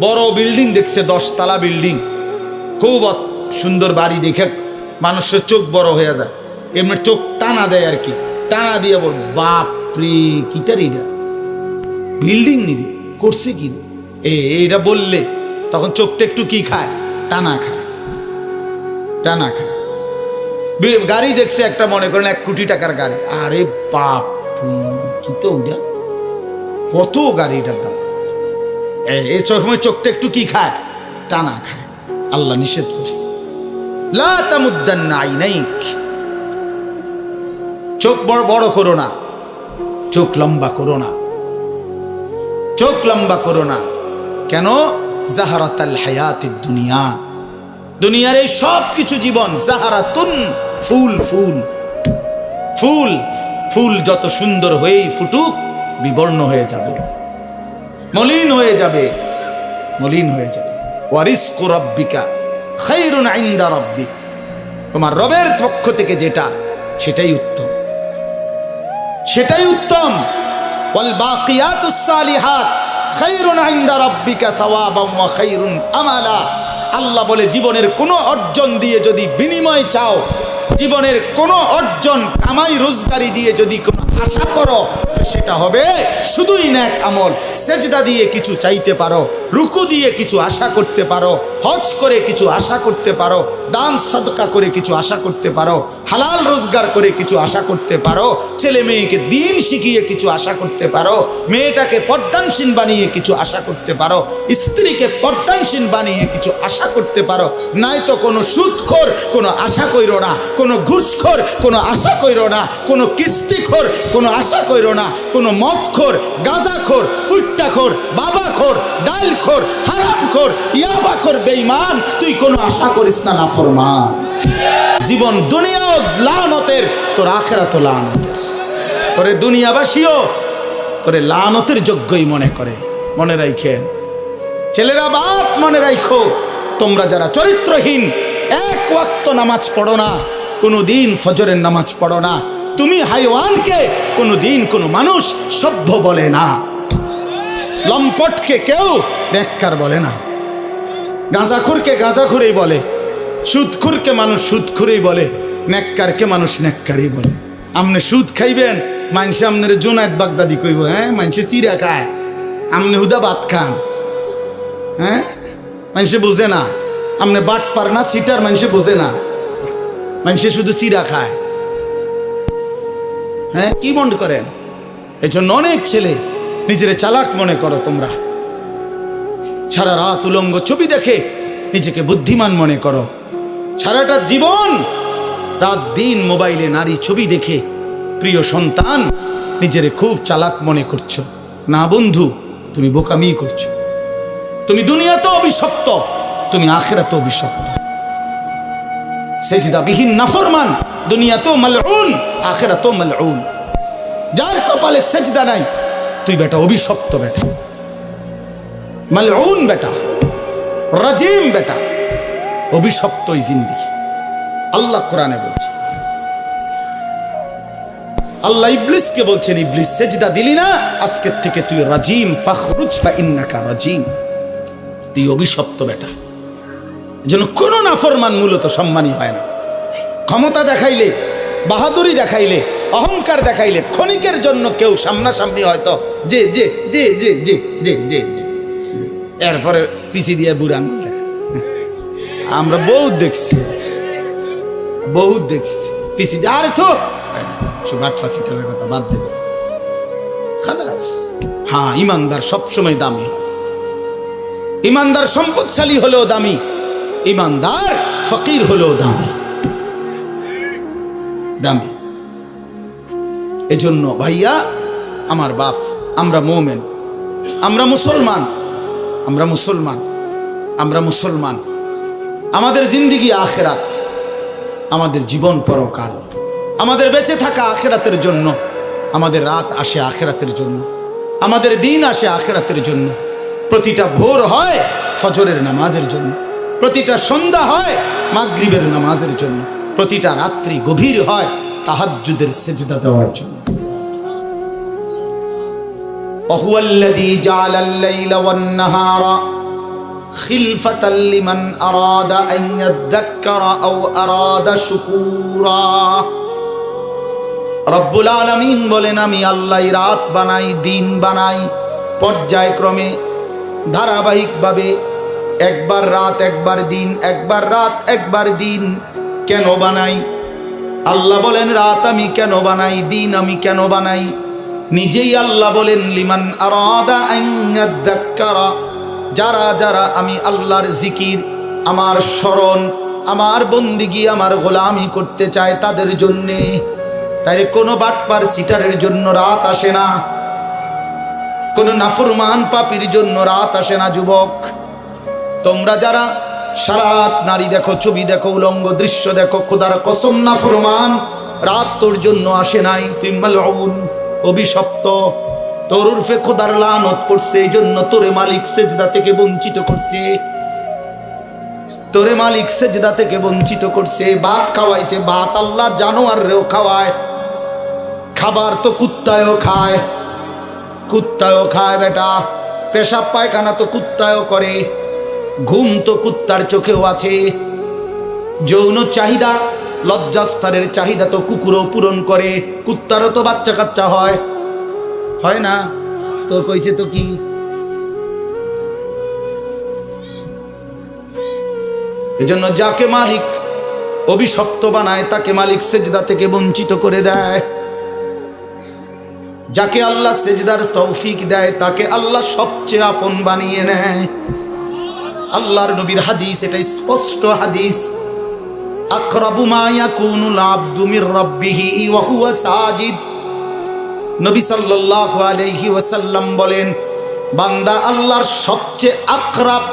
বড় বিল্ডিং দেখছে, 10 তলা বিল্ডিং, খুব সুন্দর বাড়ি দেখে মানুষের চোখ বড় হয়ে যায়, এমনি চোখ টানা দেয় আর কি, টানা দিয়ে বল, বাপরে কিটার এটা, বিল্ডিং নিবি করছে কি এইটা বললে তখন চোখটা একটু কি খায়, টানা খায়, টানা খায়। গাড়ি দেখছে একটা, মনে করেন 1 কোটি টাকার গাড়ি, আরে বাপ কি তো ওইটা, কত গাড়িটার দাম। এই সময় চোখটা একটু কি খায়, টানা খায়। আল্লাহ নিষেধ করছে, লা তামুদ্দান্না আইনাইক, চোখ বড় বড় করো না। চোখ লম্বা করো না, চোখ লম্বা করো না। কেন? জাহারাতাল হায়াতিদ দুনিয়া, দুনিয়ার এই সব কিছু জীবন জাহারাতুন, ফুল ফুল ফুল ফুল যত সুন্দর হয়েই ফুটুক বিবর্ণ হয়ে যাবে, মলিন হয়ে যাবে, মলিন হয়ে যাবে। ওয়ারিজকু রাব্বিকা খায়রুন ইনদা রাব্বিক, তোমার রবের পক্ষ থেকে যেটা সেটাই উত্তম, সেটাই উত্তম। ওয়াল বাকিয়াতুস সালিহাত খায়রুন ইনদা রাব্বিকা সাওয়াবান ওয়া খায়রুন আমালা। আল্লাহ বলে জীবনের কোনো অর্জন দিয়ে যদি বিনিময় চাও, জীবনের কোনো অর্জন কামাই রোজগারি দিয়ে যদি কোনো আশা করো, তো সেটা হবে শুধুই নেক আমল। সেজদা দিয়ে কিছু চাইতে পারো, রুকু দিয়ে কিছু আশা করতে পারো, হজ করে কিছু আশা করতে পারো, দান সদকা করে কিছু আশা করতে পারো, হালাল রোজগার করে কিছু আশা করতে পারো, ছেলে মেয়েকে দিন শিখিয়ে কিছু আশা করতে পারো, মেয়েটাকে পর্দানশীল বানিয়ে কিছু আশা করতে পারো, স্ত্রীকে পর্দানশীল বানিয়ে কিছু আশা করতে পারো। নয়তো কোনো সুদখোর কোনো আশা কইরো না, কোনো ঘুষখোর কোনো আশা কইরো না, কোনো কিস্তিখোর কোনো আশা কইরো না, কোনো মদখোর, গাঁজাখোর, ফুট্টাখোর, বাবাখোর, ডালখোর, হারামখোর, ইয়াবাখোর বেঈমান তুই কোনো আশা করিস না, নাফরমান। জীবন দুনিয়াও লানতের, তোর আখিরাতও লানতের। তোরে দুনিয়াবাসীও তোরে লানতের যোগ্যই মনে করে। মনে রাখেন ছেলেরা, বাপ মনে রাখো, তোমরা যারা চরিত্রহীন, এক ওয়াক্ত নামাজ পড়ো না, কোনো দিন ফজরের নামাজ পড়ো না, তুমি হাইওয়ানকে কোনো দিন কোনো মানুষ সভ্য বলে না, লম্পটকে কেউ নেককার বলে না, গাঁজাখোরকে গাঁজাখোরেই বলে, সুদখোরকে মানুষ সুদখোরেই বলে, নেককারকে মানুষ নেককারই বলে। আমনে সুদ খাইবেন, মানুষে আমনের জোনায়েত বাগদাদি কইব, হ্যাঁ মানুষে চিরা খায়, আমনে হুদা ভাত খান, হ্যাঁ মানুষে বোঝে না। আমনে বাট পার না সিটার, মানুষে বোঝে না, মানুষে শুধু চিরা খায়। হ্যাঁ কি মনে করেন? এই জন্য অনেক ছেলে নিজের চালাক মনে করো তোমরা, সারা রাত উলঙ্গ ছবি দেখে নিজেকে বুদ্ধিমান মনে করো, সারাটা জীবন রাত দিন মোবাইলে নারী ছবি দেখে প্রিয় সন্তান নিজের খুব চালাক মনে করছো। না বন্ধু, তুমি বোকামি করছো। তুমি দুনিয়াতেও অভিশপ্ত, তুমি আখিরাতেও অভিশপ্ত। সেজদাবিহীন নাফরমান দুনিয়াতেও মালউন, আখিরাতেও মালউন। যার কপালে সেজদা নাই, তুই বেটা অভিশপ্ত, বেটা মালউন, বেটা রাজিম, বেটা অভিশপ্ত এই জিন্দেগি। আল্লাহ কোরআনে বলছে, আল্লাহ ইবলিসকে বলছেন, ইবলিস সেজদা দিলি না, আজকের থেকে তুই রাজিম, ফাখরুজ ফাইন্নাকা রাজিম, তুই অভিশপ্ত বেটা। এজন্য কোন নাফরমান মূলত সম্মানী হয় না। ক্ষমতা দেখাইলে, বাহাদুরি দেখাইলে, অহংকার দেখাইলে ক্ষণিকের জন্য কেউ সামনাসামনি হয়তো যে যে যে যে যে যে যে যে এরপরে পিছি দিয়ে বুড়ান। আমরা বহুত দেখছি, বহুত দেখছি পিছি দিয়ে, আরে তো বাটফাসিটার কথা বাদ দেব। হ্যাঁ, ইমানদার সবসময় দামি হয়, ইমানদার সম্পদশালী হলেও দামি, ইমানদার ফকির হলেও দামি, দামি। এজন্য ভাইয়া আমার বাপ, আমরা মুমিন, আমরা মুসলমান, আমরা মুসলমান, আমরা মুসলমান। আমাদের জিন্দেগি আখিরাত, আমাদের জীবন পরকাল, আমাদের বেঁচে থাকা আখিরাতের জন্য, আমাদের রাত আসে আখিরাতের জন্য, আমাদের দিন আসে আখিরাতের জন্য। প্রতিটা ভোর হয় ফজরের নামাজের জন্য, প্রতিটা সন্ধ্যা হয় মাগরিবের নামাজের জন্য, প্রতিটা রাত্রি গভীর হয় তাহাজ্জুদের সেজদা দেওয়ার জন্য। ওয়াহুয়াল্লাযী জাআলাল লাইলা ওয়ান নাহারা খিলফাতাল লিমান আরাদা আন ইয়াযাক্কারা আও আরাদা শুকুরা। রব্বুল আলামিন বলেন, আমি আল্লাহ রাত বানাই, দিন বানাই, পর্যায়ক্রমে ধারাবাহিকভাবে, একবার রাত একবার দিন, একবার রাত একবার দিন। কেন বানাই? আল্লাহ বলেন রাত আমি কেন বানাই, দিন আমি কেন বানাই? নিজেই আল্লাহ বলেন, লিমান আরাদা আন ইয়াযাক্কারা, যারা যারা আমি আল্লাহর জিকির, আমার স্মরণ, আমার বন্দিগি, আমার গোলামি করতে চায় তাদের জন্যে। তাই কোনো বাটপার সিটারের জন্য রাত আসে না, কোনো নাফরমান পাপীর জন্য রাত আসে না। যুবক, তোমরা যারা সারা রাত নারী দেখো, ছবি দেখো, উলঙ্গ দৃশ্য দেখো, খোদার কসম নাফরমান, রাত তোর জন্য আসে নাই। তুই মালউন, অভিশপ্ত, তোর উর্ফে খোদার লানত করছে, এই জন্য তোরে মালিক সেজদা থেকে বঞ্চিত করছে, তোরে মালিক সেজদা থেকে বঞ্চিত করছে। ভাত খাওয়াইছে, ভাত আল্লাহ জানোয়ারেও খাওয়ায়, খাবার তো কুত্তায়ও খায়, কুত্তায়ও খায় বেটা, পেশাব পায়খানা তো কুত্তায়ও করে, ঘুম তো কুত্তার চোখেও আছে, যৌন চাহিদা লজ্জাস্থানের চাহিদা তো কুকুরও পূরণ করে, কুত্তারও তো বাচ্চা কাচ্চা হয়, হয় না? তো কইছে তো কি, এজন্য যাকে মালিক অভিশপ্ত বানায় তাকে মালিক সেজদা থেকে বঞ্চিত করে দেয়। যাকে আল্লাহ সেজদার তৌফিক দেয় তাকে আল্লাহ সবচেয়ে আপন বানিয়ে নেয়। আল্লাহর নবীর হাদিস, এটা স্পষ্ট হাদিস, আকরাবু মা ইয়াকুনুল আবদু মির রাব্বিহি ওয়া হুয়া সাজিদ। নবী সাল্লাল্লাহু আলাইহি ওয়াসাল্লাম বলেন, বান্দা আল্লাহর সবচেয়ে আকরাব,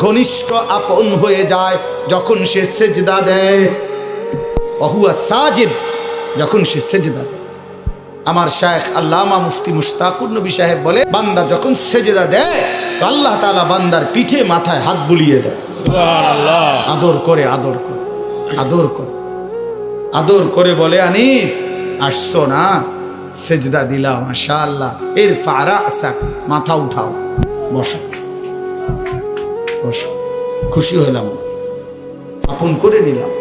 ঘনিষ্ঠ, আপন হয়ে যায় যখন সে সেজদা দেয়। ওয়া হুয়া সাজিদ, যখন সে সেজদা দেয়। আমার শায়েখ আল্লামা মুফতি মুশতাকুর নবী সাহেব বলে, বান্দা যখন সেজদা দেয় তো আল্লাহ তাআলা বান্দার পিঠে মাথায় হাত বুলিয়ে দেয়, সুবহানাল্লাহ, আদর করে, আদর করে, আদর করে, আদর করে বলে, আনিস আসছো না, সেজদা দিলাম, মাশাআল্লাহ, ইরফা রাসাক, মাথা উঠাও, বসো, বসো, খুশি হলাম, আপন করে নিলাম,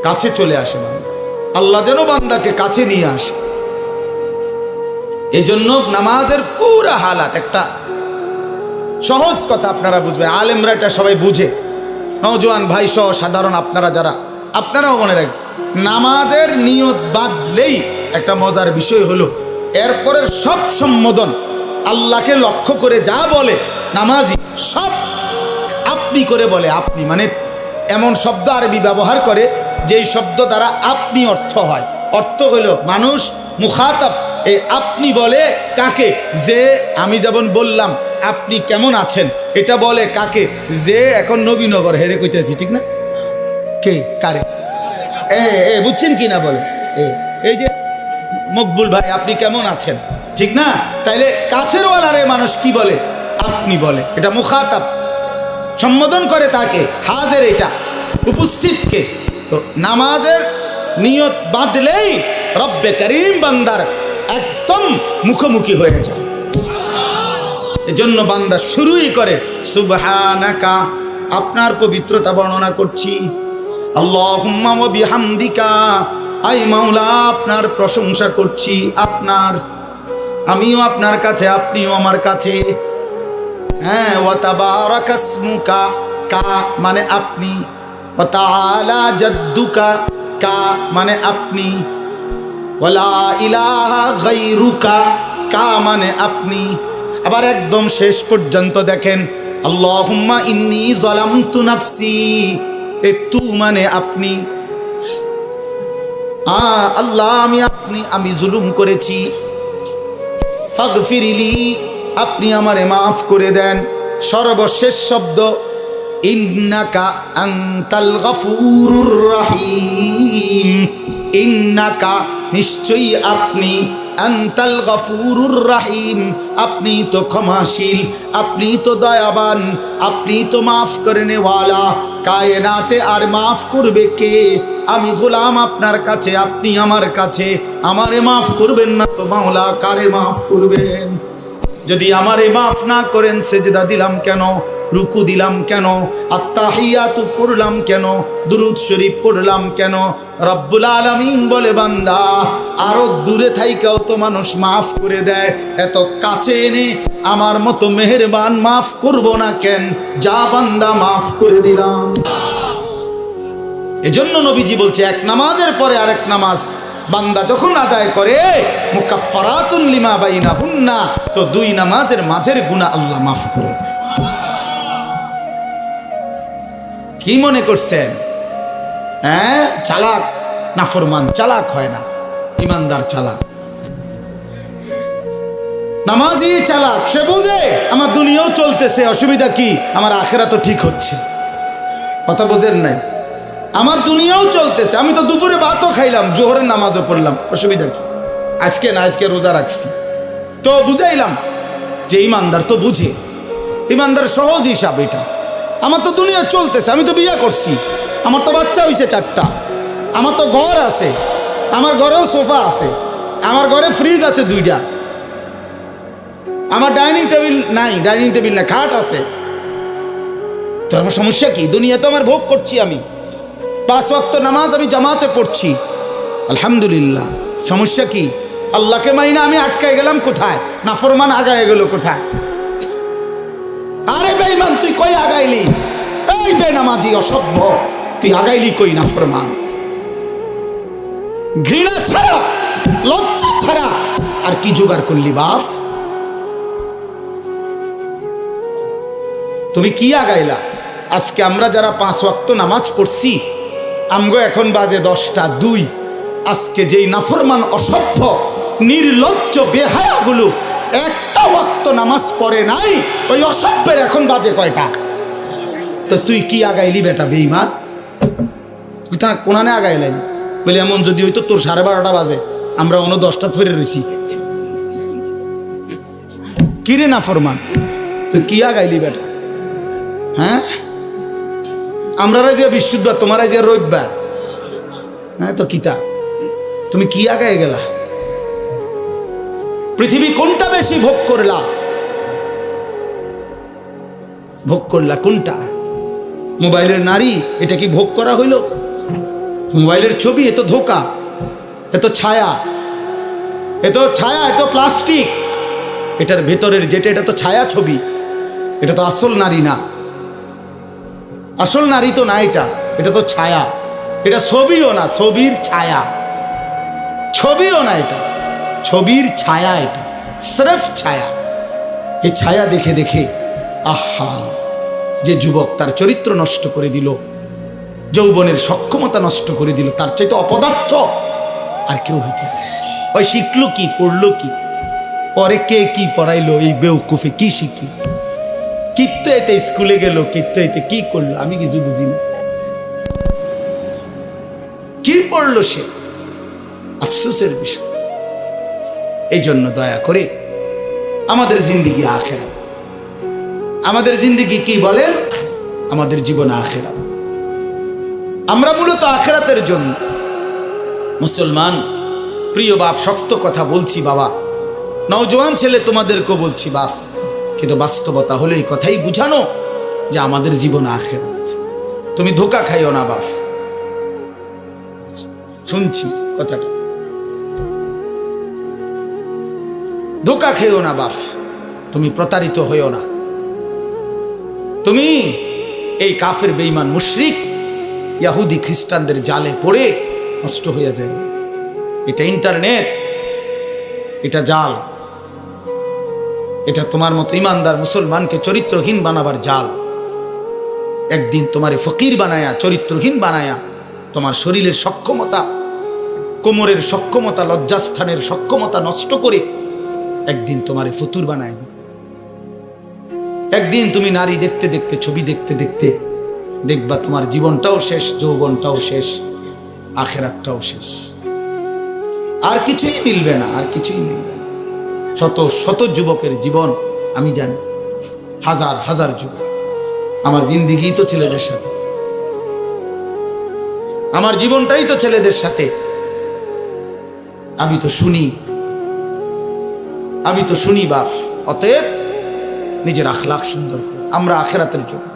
কাছে চলে আসে বান্দা। আল্লাহ যেন বান্দাকে কাছে নিয়ে আসে। এই জন্য নামাজের পুরা হালাত, একটা সহজ কথা আপনারা বুঝবেন, আলেমরা এটা সবাই বুঝে, নওজোয়ান ভাই সহ সাধারণ আপনারা যারা, আপনারাও মনে রাখবেন, নামাজের নিয়ত বাঁধলেই একটা মজার বিষয় হলো এরপরের সব সম্বোধন আল্লাহকে লক্ষ্য করে যা বলে নামাজি, সব আপনি করে বলে। আপনি মানে এমন শব্দ আরবি ব্যবহার করে যেই শব্দ দ্বারা আপনি অর্থ হয়। অর্থ হইল মানুষ মুখাতাব, এই আপনি বলে কাকে? যে আমি যেমন বললাম আপনি কেমন আছেন, এটা বলে কাকে? যে এখন নবীনগর হেরে কইতেছি, ঠিক না? কে কারে বুঝছেন কি না? বলে এই যে মকবুল ভাই আপনি কেমন আছেন, ঠিক না? তাইলে কাছের ওয়ালারে মানুষ কি বলে? আপনি বলে। এটা মুখাতাব, সম্বোধন করে তাকে, হাজের, এটা উপস্থিতকে। তো নামাজের নিয়ত বাঁধলেই রব্বে করিম বান্দার একদম মুখোমুখি হয়ে যায়। এজন্য বান্দা শুরুই করে সুবহানাকা, আপনার পবিত্রতা বর্ণনা করছি, আল্লাহুম্মা ওয়া বিহামদিকা, আই মাওলা আপনার প্রশংসা করছি, আপনার, আমিও আপনার কাছে, আপনিও আমার কাছে। হ্যাঁ, ওয়া তাবারাকাসমুকা, কা মানে আপনি, ওয়া তাআলা জাদ্দুকা, কা মানে আপনি, ওয়ালা ইলাহা গায়রুকা, কা মানে আপনি। আবার একদম শেষ পর্যন্ত দেখেন, আল্লাহুম্মা ইন্নী যালামতু নাফসি, এ তু মানে আপনি, আল্লাহ আমি জুলুম করেছি, ফাগফিরলি, আপনি আমারে মাফ করে দেন। সর্বশেষ শব্দ ইন্নাকা আনতাল গফুরুর রহিম, ইন্নাকা নিশ্চয়ই আপনি, আনতাল গফুরুর রহিম আপনি তো ক্ষমাশীল, আপনি তো দয়াবান, আপনি তো মাফ করনেওয়ালা। কায়নাতে আর মাফ করবে কে? আমি গোলাম আপনার কাছে, আপনি আমার কাছে, আমারে মাফ করবেন না তো মাওলা কারে মাফ করবেন? যদি আমারে মাফ না করেন, সেজদা দিলাম কেন, রুকু দিলাম কেন, আত্তাহিয়াতু পড়লাম কেন, দুরূদ শরীফ পড়লাম কেন? রব্বুল আলামিন বলে, বান্দা আরো দূরে থাইকাও তো মানুষ মাফ করে দেয়, এত কাছে এনে আমার মতো মেহেরবান মাফ করব না কেন? যা বান্দা মাফ করে দিলাম। এজন্য নবীজি বলছে, এক নামাজের পরে আরেক নামাজ বান্দা যখন আদায় করে, মুকাফফারাতুন লিমা বাইনাহুন্না, তো দুই নামাজের মাঝের গুনাহ আল্লাহ মাফ করে দেয়। কি মনে করছেন? হ্যাঁ, চালাক নাফরমান চালাক হয় না, ইমানদার চালাক, নামাজি চালাক। সে বুঝে আমার দুনিয়াও চলতেছে, অসুবিধা কি, আমার আখেরাত তো ঠিক হচ্ছে। কথা বোঝেন নাই? আমার দুনিয়াও চলতেছে, আমি তো দুপুরে ভাতও খাইলাম, জোহরের নামাজও পড়লাম, অসুবিধা কি? আজকে না, আজকে রোজা রাখছি। তো বুঝাইলাম যে ইমানদার তো বুঝে, ইমানদার সহজ হিসাব এটা। আমার তো দুনিয়া চলতেছে, আমি তো বিয়ে করছি, আমার তো বাচ্চা হয়েছে 4টা, আমার তো ঘর আছে, আমার ঘরেও সোফা আছে, আমার ঘরে ফ্রিজ আছে 2টা, আমার ডাইনিং টেবিল নাই, ডাইনিং টেবিল না, খাট আছে। তো আমার সমস্যা কি? দুনিয়া তো আমার ভোগ করছি আমি, 5 ওয়াক্ত নামাজ আমি জামাতে পড়ছি, আলহামদুলিল্লাহ। সমস্যা কি? আল্লাহকে মাইনা আমি আটকায় গেলাম কোথায়? নাফরমান আগায় গেল কোথায়? আরে বেঈমান, তুই কই আগাইলি? এই বেনামাজি অসভ্য, তুই আগাইলি কই? নাফরমান, ঘৃণা ছাড়া, লজ্জা ছাড়া আর কি জোগাড় করলি বাপ? তুমি কি আগাইলা? আজকে আমরা যারা 5 ওয়াক্ত নামাজ পড়ছি, আমগো এখন বাজে 10টা 2। আজকে যেই নাফরমান অসভ্য নির্লজ্জ বেহায়াগুলো একটা ওয়াক্ত নামাজ পড়ে নাই, ওই অসভ্যের এখন বাজে কয়টা? তো তুই কি আগাইলি বেটা বেঈমান? কোনানে আগাইলেন বলে এমন যদি হইতো তোর 12:30 বাজে, আমরা অন্য 10টা ধরে রয়েছি। কিরে নাফরমান, তুই কি আগাইলি বেটা? হ্যাঁ, আমরা যে বৃহস্পতিবার, তোমার যে রবিবার, হ্যাঁ তো কিতা, তুমি কি আগায় গেলা? পৃথিবী কোনটা বেশি ভোগ করলা? ভোগ করলা কোনটা? মোবাইলের নারী, এটা কি ভোগ করা হইল? মোবাইলের ছবি, এ তো ধোকা, এ তো ছায়া, এ তো ছায়া, এ তো প্লাস্টিক। এটার ভেতরের যেটা, এটা তো ছায়া ছবি, এটা তো আসল নারী না। আসল নারী তো না, এটা তো ছায়া। এটা ছবিও না, ছবির ছায়া। ছবিও না, এটা ছবির ছায়া, এটা স্রেফ ছায়া। এই ছায়া দেখে দেখে আহা, যে যুবক তার চরিত্র নষ্ট করে দিল, যৌবনের সক্ষমতা নষ্ট করে দিল, তার চাইতে অপদার্থ আর কেউ হইতে। ওই শিখলো কি, পড়লো কি, পরে কে কি পড়াইলো, এই বেউকুফে কি শিখলো? কিত্তো এতে স্কুলে গেল, কিত্তো এতে কি করলো, আমি কিছু বুঝি না। কি পড়লো সে? আফসোসের বিষয়। এই জন্য দয়া করে আমাদের জিন্দিগি আখেরাত, আমাদের জিন্দিগি কি বলেন? আমাদের জীবন আখেরাত। আমরা মূলত আখেরাতের জন্য মুসলমান। প্রিয় বাপ, শক্ত কথা বলছি বাবা, নওজোয়ান ছেলে তোমাদেরকেও বলছি বাপ, কিন্তু বাস্তবতা হলো এই কথাই বুঝানো যে আমাদের জীবন আখেরাত। তুমি ধোঁকা খাইও না বাপ, শুনছি কথাটা, ধোঁকা খেও না বাপ, তুমি প্রতারিত হইও না। তুমি এই কাফের বেঈমান মুশরিক ইহুদি খ্রিস্টানদের জালে পড়ে নষ্ট হয়ে যায়। এটা ইন্টারনেট, এটা জাল, এটা তোমার মতো ইমানদার মুসলমানকে চরিত্রহীন বানাবার জাল। একদিন তোমারে ফকির বানায়া, চরিত্রহীন বানায়া, তোমার শরীরের সক্ষমতা, কোমরের সক্ষমতা, লজ্জাস্থানের সক্ষমতা নষ্ট করে একদিন তোমারে ফতুর বানায়। একদিন তুমি নারী দেখতে দেখতে, ছবি দেখতে দেখতে দেখবা তোমার জীবনটাও শেষ, যৌবনটাও শেষ, আখেরাতটাও শেষ। আর কিছুই মিলবে না, আর কিছুই মিলবে না। শত শত যুবকের জীবন আমি জানি, হাজার হাজার যুবক। আমার জিন্দিগি তো ছেলেদের সাথে, আমার জীবনটাই তো ছেলেদের সাথে। আমি তো শুনি বাপ। অতএব নিজের আখলাক সুন্দর করে, আমরা আখেরাতের জন্য,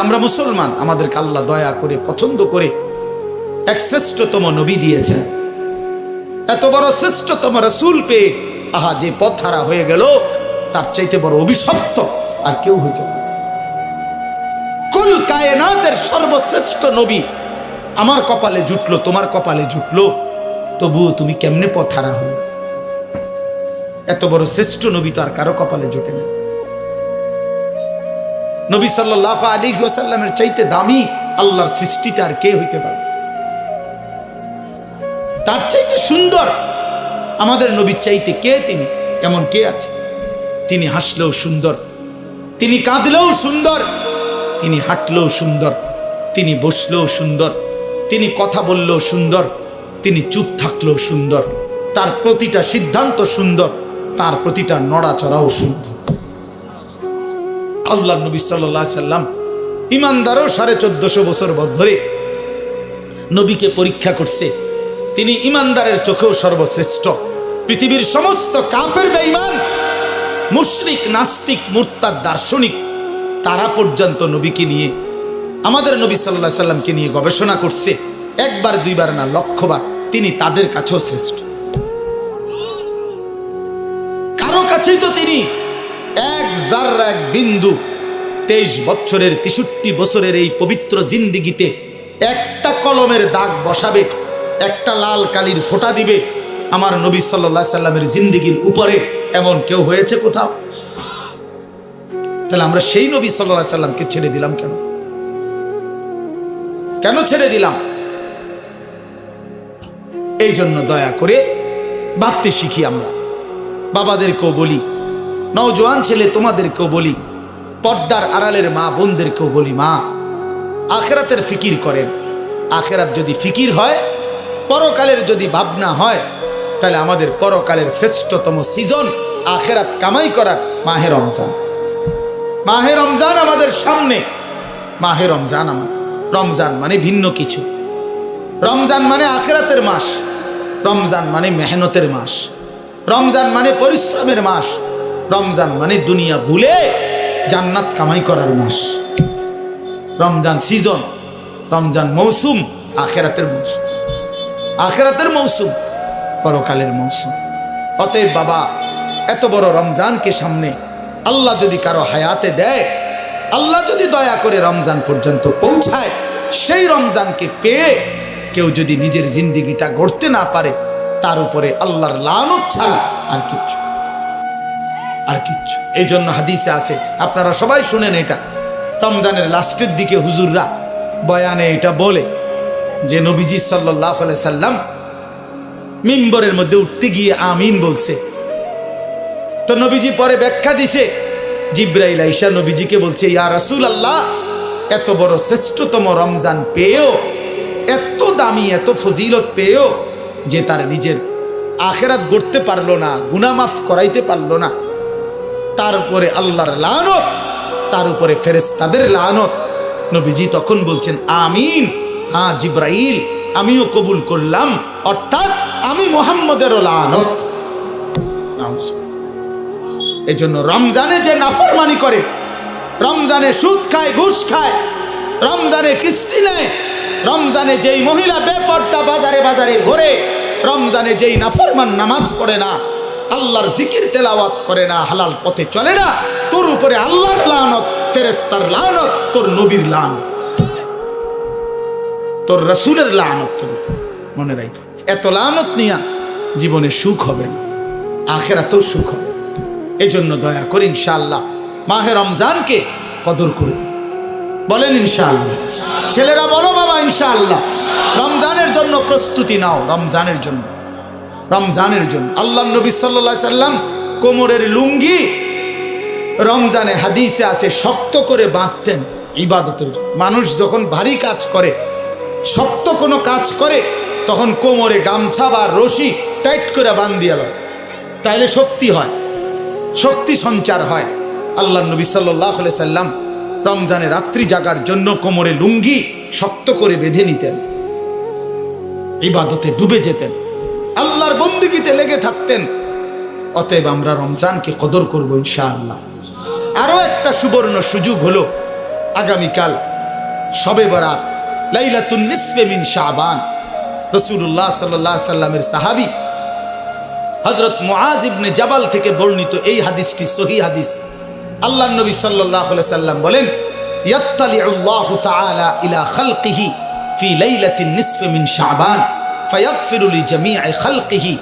আমরা মুসলমান, আমাদেরকে আল্লাহ দয়া করে পছন্দ করে এক শ্রেষ্ঠতম নবী দিয়েছেন, এত বড় শ্রেষ্ঠতম রাসূল পেয়ে আহা যে পথ হারা হয়ে গেল, তার চাইতে বড় অভিশপ্ত আর কেউ হইতে পারে। কুল কায়নাতের সর্বশ্রেষ্ঠ নবী আমার কপালে জুটলো, তোমার কপালে জুটলো, তবুও তুমি কেমনে পথ হারা হলো? এত বড় শ্রেষ্ঠ নবী তো আর কারো কপালে জোটে না। নবী সাল্লাল্লাহু আলাইহি ওয়াসাল্লামের চাইতে দামি আল্লাহর সৃষ্টিতে আর কে হইতে পারে? তার চাইতে সুন্দর আমাদের নবীর চাইতে কে তিনি, এমন কে আছে? তিনি হাসলেও সুন্দর, তিনি কাঁদলেও সুন্দর, তিনি হাঁটলেও সুন্দর, তিনি বসলেও সুন্দর, তিনি কথা বললেও সুন্দর, তিনি চুপ থাকলেও সুন্দর, তার প্রতিটা সিদ্ধান্ত সুন্দর, তার প্রতিটা নড়াচড়াও সুন্দর। আল্লাহ নবী সাল্লাল্লাহু আলাইহি সাল্লাম ইমানদারও 1450 বছর ধরে নবীকে পরীক্ষা করছে। তিনি ইমানদারের চোখেও সর্বশ্রেষ্ঠ। পৃথিবীর সমস্ত কাফের বেঈমান, মুশরিক, নাস্তিক, মুরতাদ, দার্শনিক তারা পর্যন্ত নবীকে নিয়ে, আমাদের নবী সাল্লাল্লাহু আলাইহি সাল্লামকে নিয়ে গবেষণা করছে। একবার দুইবার না, লক্ষবার। তিনি তাদের কাছেও শ্রেষ্ঠ। কারো কাছেই তো তিনি এক জাররা, এক বিন্দু 23 বছরের 63 বছরের এই পবিত্র জিন্দিগিতে একটা কলমের দাগ বসাবে, একটা লাল কালির ফোঁটা দিবে আমার নবী সাল্লাল্লাহু আলাইহি সাল্লামের জিন্দিগির উপরে, এমন কেউ হয়েছে কোথাও? তাহলে আমরা সেই নবী সাল্লাল্লাহু আলাইহি সাল্লামকে ছেড়ে দিলাম কেন? কেন ছেড়ে দিলাম? এই জন্য দয়া করে ভাবতে শিখি আমরা। বাবাদেরকেও বলি, নওজোয়ান ছেলে তোমাদেরকেও বলি, পর্দার আড়ালের মা বোনদেরকেও বলি, মা আখিরাতের ফিকির করেন। আখিরাত যদি ফিকির হয়, পরকালের যদি ভাবনা হয়, তাহলে আমাদের পরকালের শ্রেষ্ঠতম সিজন আখিরাত কামাই করার মাহে রমজান। মাহে রমজান আমাদের সামনে। মাহে রমজান আমার, রমজান মানে ভিন্ন কিছু। রমজান মানে আখিরাতের মাস, রমজান মানে মেহনতের মাস, রমজান মানে পরিশ্রমের মাস, রমজান মানে দুনিয়া ভুলে জান্নাত কামাই করার মাস। রমজান সিজন, রমজান মৌসুম, আখিরাতের মৌসুম, আখিরাতের মৌসুম, পরকালের মৌসুম। অতএব বাবা, এত বড় রমজানকে সামনে আল্লাহ যদি কারো হায়াতে দেয়, আল্লাহ যদি দয়া করে রমজান পর্যন্ত পৌঁছায়, সেই রমজানকে পেয়ে কেউ যদি নিজের জিন্দিগিটা গড়তে না পারে, তার উপরে আল্লাহর লানত ছাড়া আর কিচ্ছু, আর কিচ্ছু। এই জন্য হাদিসে আছে, আপনারা সবাই শুনেন এটা, রমজানের লাস্টের দিকে হুজুররা বয়ানে এটা বলে যে নবীজি সাল্লাল্লাহু আলাইহি সাল্লাম মিম্বরের মধ্যে উঠতে গিয়ে আমিন বলছে। তো নবীজি পরে ব্যাখ্যা দিছে, জিব্রাইল আইসা নবীজিকে বলছে, ইয়া রাসূলুল্লাহ, এত বড় শ্রেষ্ঠতম রমজান পেয়েও, এত দামি, এত ফজিলত পেয়েও যে তার নিজের আখিরাত গড়তে পারলো না, গুনাহ মাফ করাইতে পারলো না, তার উপরে আল্লাহর লানত, তার উপরে ফেরেশতাদের লানত। নবীজি তখন বলছেন আমিন, হ্যাঁ জিব্রাইল আমিও কবুল করলাম, অর্থাৎ আমি মুহাম্মদেরও লানত। এই জন্য রমজানে যে নাফরমানি করে, রমজানে সুদ খায়, ঘুষ খায়, রমজানে কিস্তি নেয়, রমজানে যেই মহিলা বেপর্দা বাজারে বাজারে ঘোরে, রমজানে যেই নাফরমান নামাজ পড়ে না, আল্লাহর জিকির তেলাওয়াত করে না, হালাল পথে চলে না, তোর উপরে আল্লাহর লানত, ফেরেশতার লানত, তোর নবীর লানত, তোর রাসূলের লানত। তোর মনে রাখো, এত লানত নিয়া জীবনে সুখ হবে না, আখিরাতেও সুখ হবে। এই জন্য দয়া করে ইনশাআল্লাহ মাহে রমজানকে কদর করবে। বলেন ইনশাআল্লাহ। ছেলেরা বলো বাবা ইনশাআল্লাহ। রমজানের জন্য প্রস্তুতি নাও, রমজানের জন্য, রমজানের জন্য। আল্লাহ নবী সাল্লাল্লাহু আলাইহি সাল্লাম কোমরের লুঙ্গি রমজানে হাদিসে আছে শক্ত করে বাঁধতেন ইবাদতের জন্য। মানুষ যখন ভারী কাজ করে, শক্ত কোনো কাজ করে, তখন কোমরে গামছা বা রশি টাইট করে বাঁধিয়ে দেয়, তাইলে শক্তি হয়, শক্তি সঞ্চার হয়। আল্লাহ নবী সাল্লাল্লাহু আলাইহি সাল্লাম রমজানে রাত্রি জাগার জন্য কোমরে লুঙ্গি শক্ত করে বেঁধে নিতেন, ইবাদতে ডুবে যেতেন, আল্লাহর বন্দেগীতে লেগে থাকতেন। অতএব আমরা রমজানকে কদর করব ইনশাআল্লাহ। আরো একটা সুবর্ণ সুযোগ হলো আগামীকাল শবে বরাত, লাইলাতুন নিসফে মিন শাবান। রাসূলুল্লাহ সাল্লাল্লাহু আলাইহি সাল্লামের সাহাবী হযরত মুআজ ইবনে জাবাল থেকে বর্ণিত এই হাদিসটি সহিহ হাদিস। আল্লাহর নবী সাল্লাল্লাহু আলাইহি সাল্লাম বলেন, ইয়াত্তালিউল্লাহু তাআলা ইলা খালকিহি ফি লাইলাতিন নিসফি মিন শাবান ফায়াগফিরু লিজামিই খালকিহি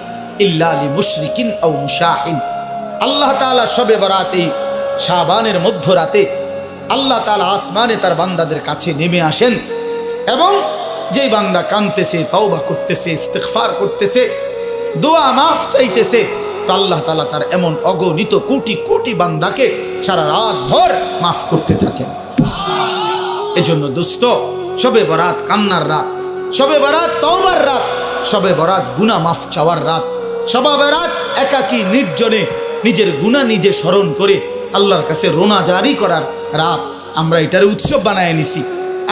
ইল্লা লিমুশরিকিন আও মুশাহিন। আল্লাহ তাআলা শবে বরাতে, শাবানের মধ্যরাতে আল্লাহ তাআলা আসমানে তার বান্দাদের কাছে নেমে আসেন এবং যেই বান্দা কাঁদতেছে, তওবা করতেছে, ইস্তিগফার করতেছে, দোয়া মাফ চাইতেছে, তো আল্লাহ তাআলা তার এমন অগণিত কোটি কোটি বান্দাকে সারা রাত ভর মাফ করতে থাকেন। এজন্য দোস্ত, শবে বরাত কান্নার রাত, শবে বরাত তওবার রাত, শবে বরাত গুনাহ মাফ চাওয়ার রাত, শবে বরাত একাকী নির্জনে নিজের গুনাহ নিজে স্মরণ করে আল্লাহর কাছে রোনা জারি করার রাত। আমরা এটার উৎসব বানায় নিছি,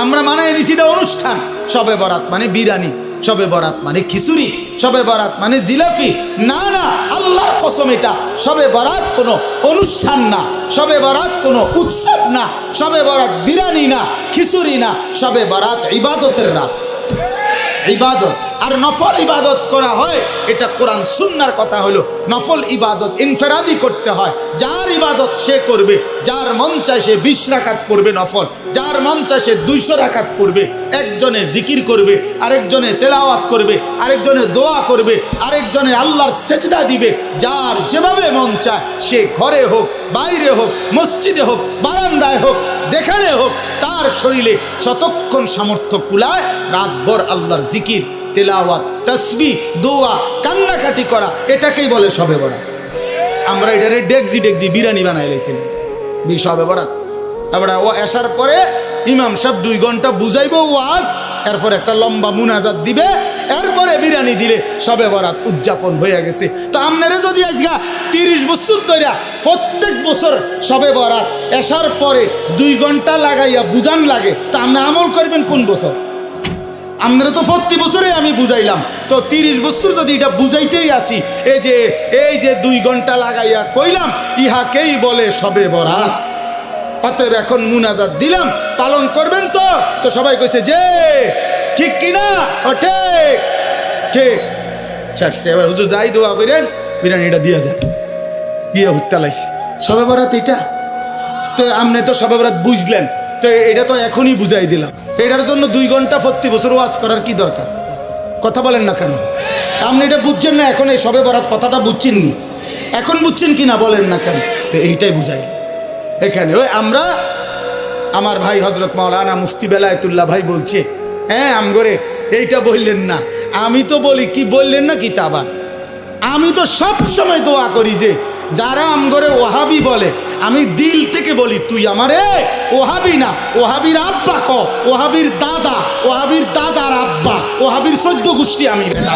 আমরা বানায় নিছি এটা অনুষ্ঠান। শবে বরাত মানে বিরিয়ানি, শবে বরাত মানে খিচুড়ি, শবে বরাত মানে জিলাপি। না না, আল্লাহর কসম, এটা শবে বরাত কোনো অনুষ্ঠান না, শবে বরাত কোনো উৎসব না, শবে বরাত বিরিয়ানি না, খিচুড়ি না, শবে বরাত ইবাদতের রাত। ইবাদত আর নফল ইবাদত করা হয়, এটা কোরআন সুন্নাহর কথা হলো। নফল ইবাদত ইনফেরাদি করতে হয়, যার ইবাদত সে করবে, যার মন চায় সে 20 রাকাত পড়বে নফল, যার মন চায় সে 200 রাকাত পড়বে। একজনে জিকির করবে, আরেকজনে তেলাওয়াত করবে, আরেকজনে দোয়া করবে, আরেকজনে আল্লাহর সেজদা দিবে। যার যেভাবে মন চায়, সে ঘরে হোক, বাইরে হোক, মসজিদে হোক, বারান্দায় হোক, যেখানে হোক, তার শরীরে যতক্ষণ সামর্থ্য কুলায় রাতভর আল্লাহর জিকির, তেলাওয়াত, তাসবিহ, দোয়া, কান্নাকাটি করা, এটাকেই বলে শবে বরাত। আমরা এটারে ডেকজি ডেকজি বিরিয়ানি বানাই লেছিলাম শবে বরাত। আমরা ও আসার পরে ইমাম সাহেব 2 ঘন্টা বুঝাইব ওয়াজ, এরপর একটা লম্বা মুনাজাত দিবে, এরপরে বিরিয়ানি দিলে শবে বরাত উদযাপন হয়ে গেছে। তো আপনারা যদি আজকে 30 বছর ধরে প্রত্যেক বছর শবে বরাত আসার পরে 2 ঘন্টা লাগাইয়া বুঝান লাগে, তা আপনি আমল করবেন কোন বছর? আপনারা তো প্রতি বছরে আমি বুঝাইলাম, তো 30 বছর যদি এটা বুঝাইতেই আসি, এই যে 2 ঘন্টা লাগাইয়া কইলাম, ইহাকেই বলে শবে বরাত। অতএব এখন মুনাজাত দিলাম, পালন করবেন তো? তো সবাই কইছে যে ঠিক কিনা, ও ঠিক ঠিক। এবার হুজুর যাই দোয়া করেন, বিরিয়ানিটা দিয়ে দেন, গিয়ে হুত্তা লাইছে শবে বরাত এটা। তো আপনি তো শবে বরাত বুঝলেন, তো এটা তো এখনই বুঝাই দিলাম। এটার জন্য 2 ঘন্টা প্রতি বছর ওয়াজ করার কি দরকার? কথা বলেন না কেন? আপনি এটা বুঝছেন না, এখন এই শবে বরাত কথাটা বুঝছেন নি, এখন বুঝছেন কি না বলেন না কেন? তো এইটাই বুঝাই এখানে। ওই আমরা, আমার ভাই হজরত মাওলানা মুফতি বেলায়েতুল্লাহ ভাই বলছে, হ্যাঁ আমগরে এইটা বললেন না। আমি তো বলি কি বললেন না কি তা আবার, আমি তো সব সময় দোয়া করি যে যারা আমগরে ওহাবি বলে, আমি দিল থেকে বলি, তুই আমারে ওহাবি না, ওহাবির আব্বা ক, ওহাবির দাদা, ওহাবির দাদার আব্বা, ওহাবির 14 গোষ্ঠী আমি বেটা।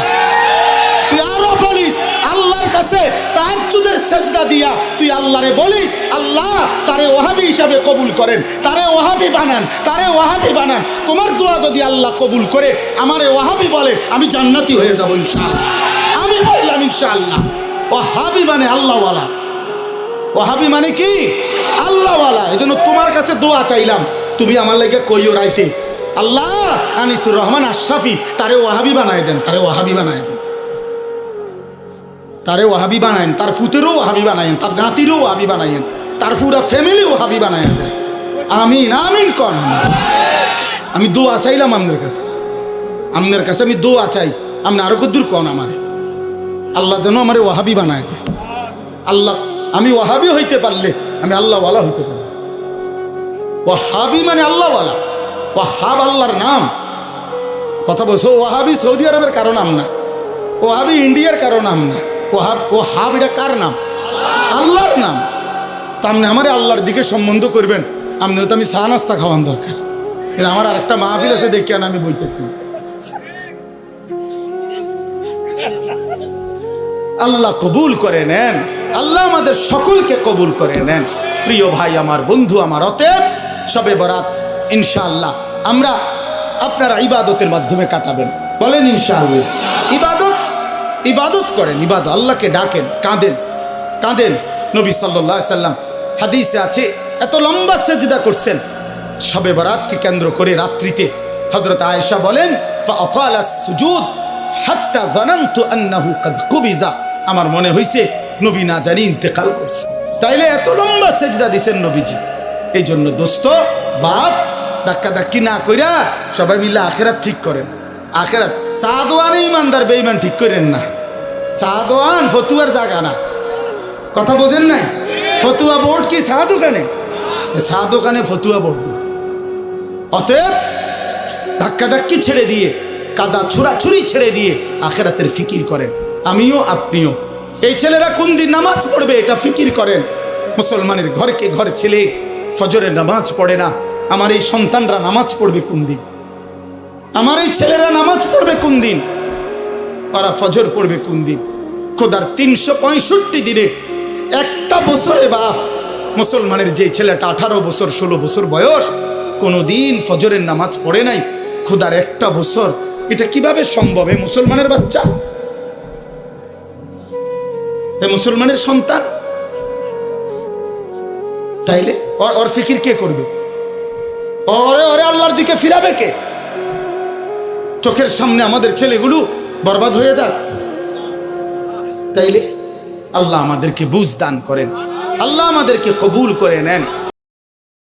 তুই আরো বলিস আল্লাহর কাছে তাহাজ্জুদের সেজদা দিয়া তুই আল্লাহরে বলিস, আল্লাহ তারে ওহাবি হিসাবে কবুল করেন, তারে ওহাবি বানান, তারে ওহাবি বানান। তোমার দোয়া যদি আল্লাহ কবুল করে আমারে ওহাবি বলে, আমি জান্নাতি হয়ে যাব ইনশাআল্লাহ। আমি বললাম ইনশাআল্লাহ। ওহাবি মানে আল্লাহওয়ালা, ওহাবি মানে কি? আল্লাহওয়ালা। এজন্য তোমার কাছে দোয়া চাইলাম, তুমি আমার লাগে কইও রাইতে, আল্লাহ আনিসুর রহমান আশরাফি তারে ওহাবি বানায় দেন, তারে ওহাবি বানায় দেন, তারে ওহাবি বানায়েন, তার ফুতেরও ওহাবি বানায়েন, তার নাতিরও ওহাবি বানায়েন, তার পুরা ফ্যামিলি ওহাবি বানায় দেন। আমিন আমিন কন। আমি দোয়া চাইলাম আপনার কাছে, আপনার কাছে আমি দোয়া চাই, আপনি আরো কদ্দুর কন আমারে, আল্লাহ যেন আমারে ওহাবি বানায় দেয়। আল্লাহ, আমি ওহাবি হইতে পারলে আমি আল্লাহওয়ালা হইতে পারি। ওহাবি মানে আল্লাহওয়ালা, ওহাব আল্লাহর নাম। কথা বলছো, ওহাবি সৌদি আরবের কারো নাম না, ওহাবি ইন্ডিয়ার কারো নাম না, ওহাব এটা কার নাম? আল্লাহর নাম। তা আপনি আমারে আল্লাহর দিকে সম্বন্ধ করবেন, আপনার তো আমি চা নাস্তা খাওয়ান দরকার। আমার আর একটা মাহফিল আছে দেখি আমি বলতেছি। আল্লাহ কবুল করে নেন, আল্লাহ আমাদের সকলকে কবুল করে নেন। প্রিয় ভাই আমার, বন্ধু আমার, অতএব শবে বরাত ইনশাআল্লাহ আমরা আপনারা ইবাদতের মাধ্যমে কাটাবেন। বলেন ইনশাআল্লাহ। ইবাদত করেন, ইবাদত, আল্লাহকে ডাকেন, কাঁদেন কাঁদেন। নবী সাল্লাল্লাহু আলাইহি সাল্লাম হাদিসে আছে, এত লম্বা সেজদা করছেন শবে বরাতকে কেন্দ্র করে রাত্রিতে। হযরত আয়েশা বলেন, ফাআতালা সুজুদ হাত্তা জানানতু আন্নাহু ক্বাদ কুবিজা, আমার মনে হইছে নবী না জানি ইন্তেকাল করছে। তাইলে এত লম্বা সেজদা দিছেন নবীজি। এই জন্য দোস্ত, বাপ ধাক্কা ধাক্কি না কইরা সবাই মিলে আখেরাত ঠিক করেন। আখেরাত চা দোয়ানে ইমানদার বেঈমান ঠিক করেন না। চা দোয়ান ফতুয়ার জায়গা না, কথা বোঝেন নাই? ফতুয়া বোর্ড কি চা দোকানে? চা দোকানে ফতুয়া বোর্ড না। অতএব ধাক্কাধাক্কি ছেড়ে দিয়ে, কাদা ছুড়াছুরি ছেড়ে দিয়ে আখিরাতের ফিকির করেন। আমিও আপনিও। এই ছেলেরা কোন দিন নামাজ পড়বে এটা ফিকির করেন। মুসলমানের ঘরকে ঘর ছেলে ফজরের নামাজ পড়ে না, আমার এই সন্তানরা নামাজ পড়বে কোন দিন? আমার এই ছেলেরা নামাজ পড়বে কোন দিন? ওরা ফজর পড়বে কোন দিন? খোদার 365 দিনে একটা বছরে বাপ মুসলমানের যে ছেলেটা 18 বছর 16 বছর বয়স কোনোদিন ফজরের নামাজ পড়ে নাই, খোদার একটা বছর, এটা কিভাবে সম্ভব? এ মুসলমানের বাচ্চা, এ মুসলমানের সন্তান, তাইলে ওর ফিকির কে করবে? ওরে ওরে আল্লাহর দিকে ফিরাবে কে? চোখের সামনে আমাদের ছেলেগুলো বরবাদ হয়ে যাক। তাইলে আল্লাহ আমাদেরকে বুঝ দান করেন, আল্লাহ আমাদেরকে কবুল করে নেন।